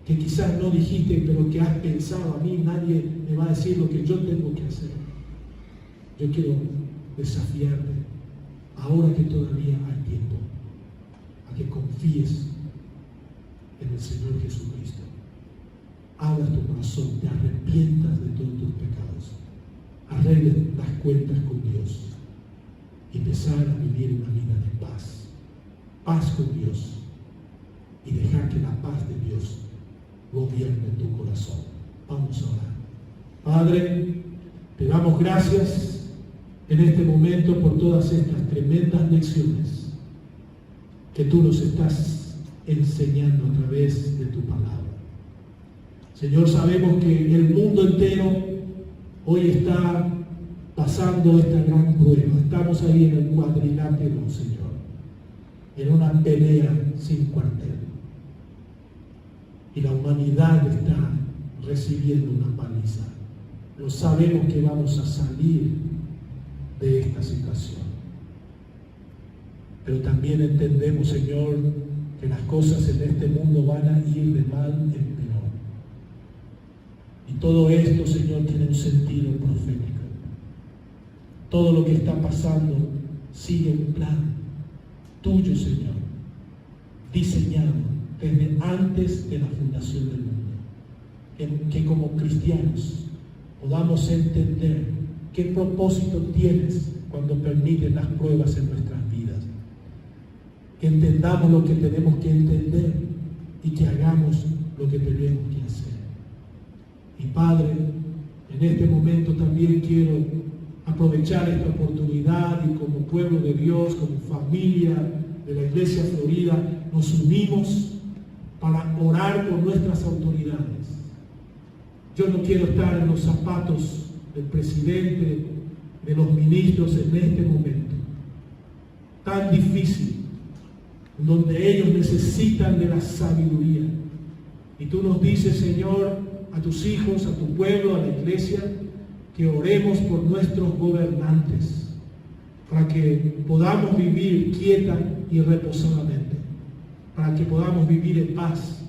que quizás no dijiste, pero que has pensado: a mí nadie me va a decir lo que yo tengo que hacer. Yo quiero desafiarte, ahora que todavía hay tiempo, a que confíes en el Señor Jesucristo. Abras tu corazón, te arrepientas de todos tus pecados, arregles las cuentas con Dios y empezar a vivir una vida de paz con Dios, y dejar que la paz de Dios gobierne tu corazón. Vamos a orar. Padre, te damos gracias en este momento por todas estas tremendas lecciones que tú nos estás enseñando a través de tu palabra. Señor, sabemos que el mundo entero hoy está pasando esta gran prueba. Estamos ahí en el cuadrilátero, Señor, en una pelea sin cuartel. Y la humanidad está recibiendo una paliza. Pero sabemos que vamos a salir de esta situación. pero también entendemos, Señor, que las cosas en este mundo van a ir de mal en peor. Y todo esto, Señor, tiene un sentido profético. Todo lo que está pasando sigue un plan tuyo, Señor, diseñado desde antes de la fundación del mundo. Que como cristianos podamos entender qué propósito tienes cuando permites las pruebas en nuestras vidas. Que entendamos lo que tenemos que entender y que hagamos lo que tenemos que hacer. Y Padre, en este momento también quiero aprovechar esta oportunidad y como pueblo de Dios, como familia de la Iglesia Florida, nos unimos para orar por nuestras autoridades. Yo no quiero estar en los zapatos del presidente, de los ministros en este momento tan difícil, donde ellos necesitan de la sabiduría. Y tú nos dices, Señor, a tus hijos, a tu pueblo, a la iglesia, que oremos por nuestros gobernantes, para que podamos vivir quieta y reposadamente, para que podamos vivir en paz.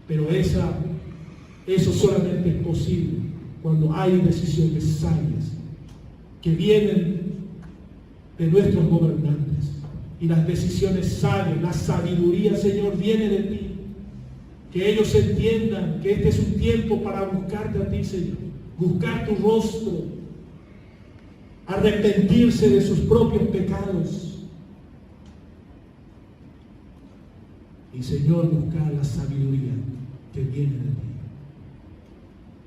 Pero eso solamente es posible cuando hay decisiones sabias que vienen de nuestros gobernantes. Y las decisiones sabias, la sabiduría, Señor, viene de ti. Que ellos entiendan que este es un tiempo para buscarte a ti, Señor. Buscar tu rostro. Arrepentirse de sus propios pecados. Y, Señor, buscar la sabiduría que viene de ti.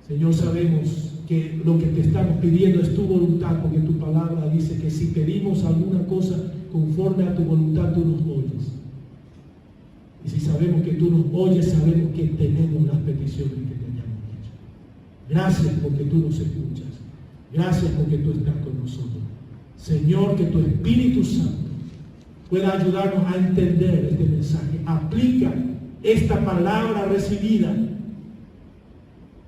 Señor, sabemos que lo que te estamos pidiendo es tu voluntad, porque tu palabra dice que si pedimos alguna cosa conforme a tu voluntad, tú nos oyes. Y si sabemos que tú nos oyes, sabemos que tenemos las peticiones que te hayamos hecho. Gracias porque tú nos escuchas. Gracias porque tú estás con nosotros. Señor, que tu Espíritu Santo pueda ayudarnos a entender este mensaje. Aplica esta palabra recibida,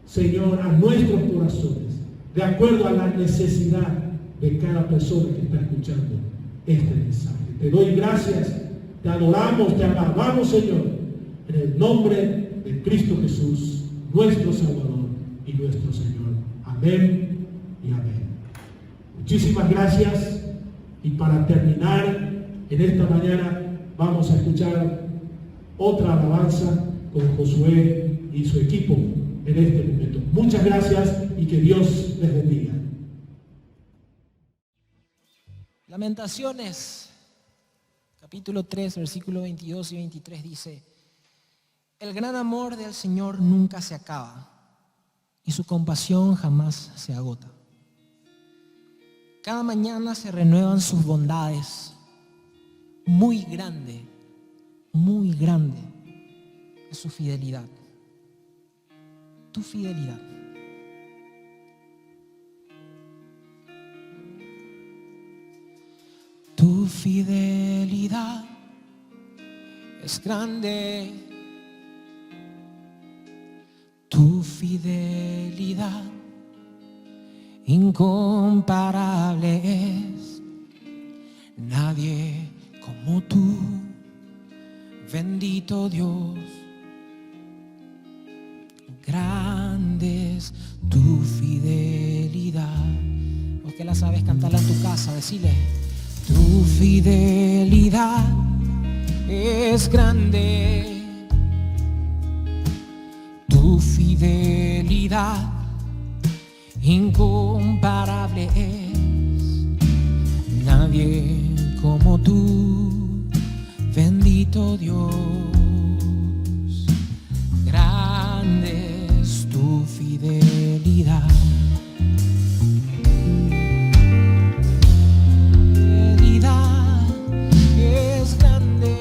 Señor, a nuestros corazones, de acuerdo a la necesidad de cada persona que está escuchando este mensaje. Te doy gracias, te adoramos, te alabamos, Señor, en el nombre de Cristo Jesús, nuestro Salvador y nuestro Señor. Amén y amén. Muchísimas gracias. Y para terminar, en esta mañana vamos a escuchar otra alabanza con Josué y su equipo en este momento. Muchas gracias y que Dios les bendiga. Lamentaciones, capítulo 3, versículos 22 y 23 dice: el gran amor del Señor nunca se acaba y su compasión jamás se agota. Cada mañana se renuevan sus bondades. Muy grande es su fidelidad. Tu fidelidad. Tu fidelidad es grande. Tu fidelidad incomparable es. Nadie como tú, bendito Dios. Grande es tu fidelidad. Vos que la sabes, cantarla en tu casa, decile: tu fidelidad es grande. Tu fidelidad incomparable es. Nadie como tú, bendito Dios. Grande es tu fidelidad. Fidelidad es grande.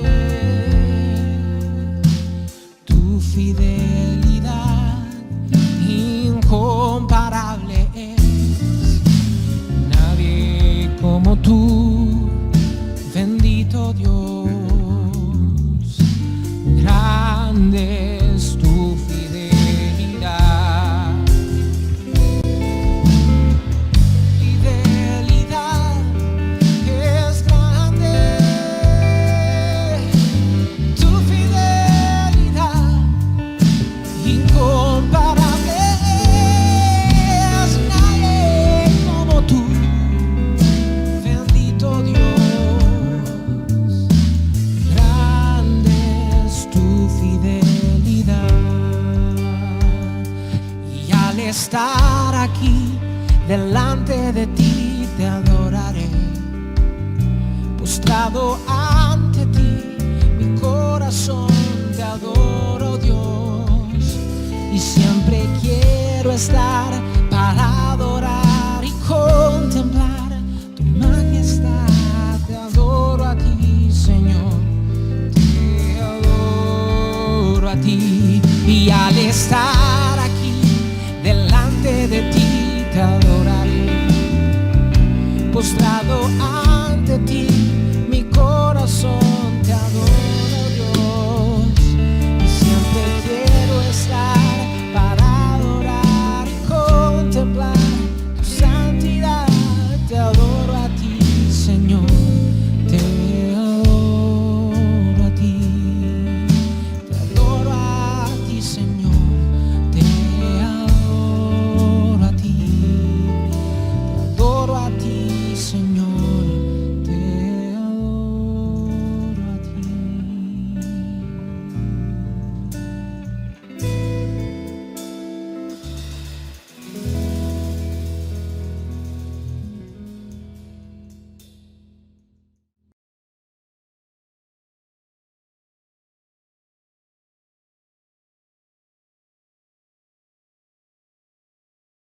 Tu fidelidad incomparable es. Nadie como tú, bendito Dios. Grande es tu fidelidad. estar aquí delante de ti te adoraré. Postrado ante ti, mi corazón te adoro, Dios. Y siempre quiero estar para adorar y contemplar tu majestad. Te adoro a ti, Señor. Te adoro a ti. Y al estar aquí delante de ti te adoraré. Postrado ante ti,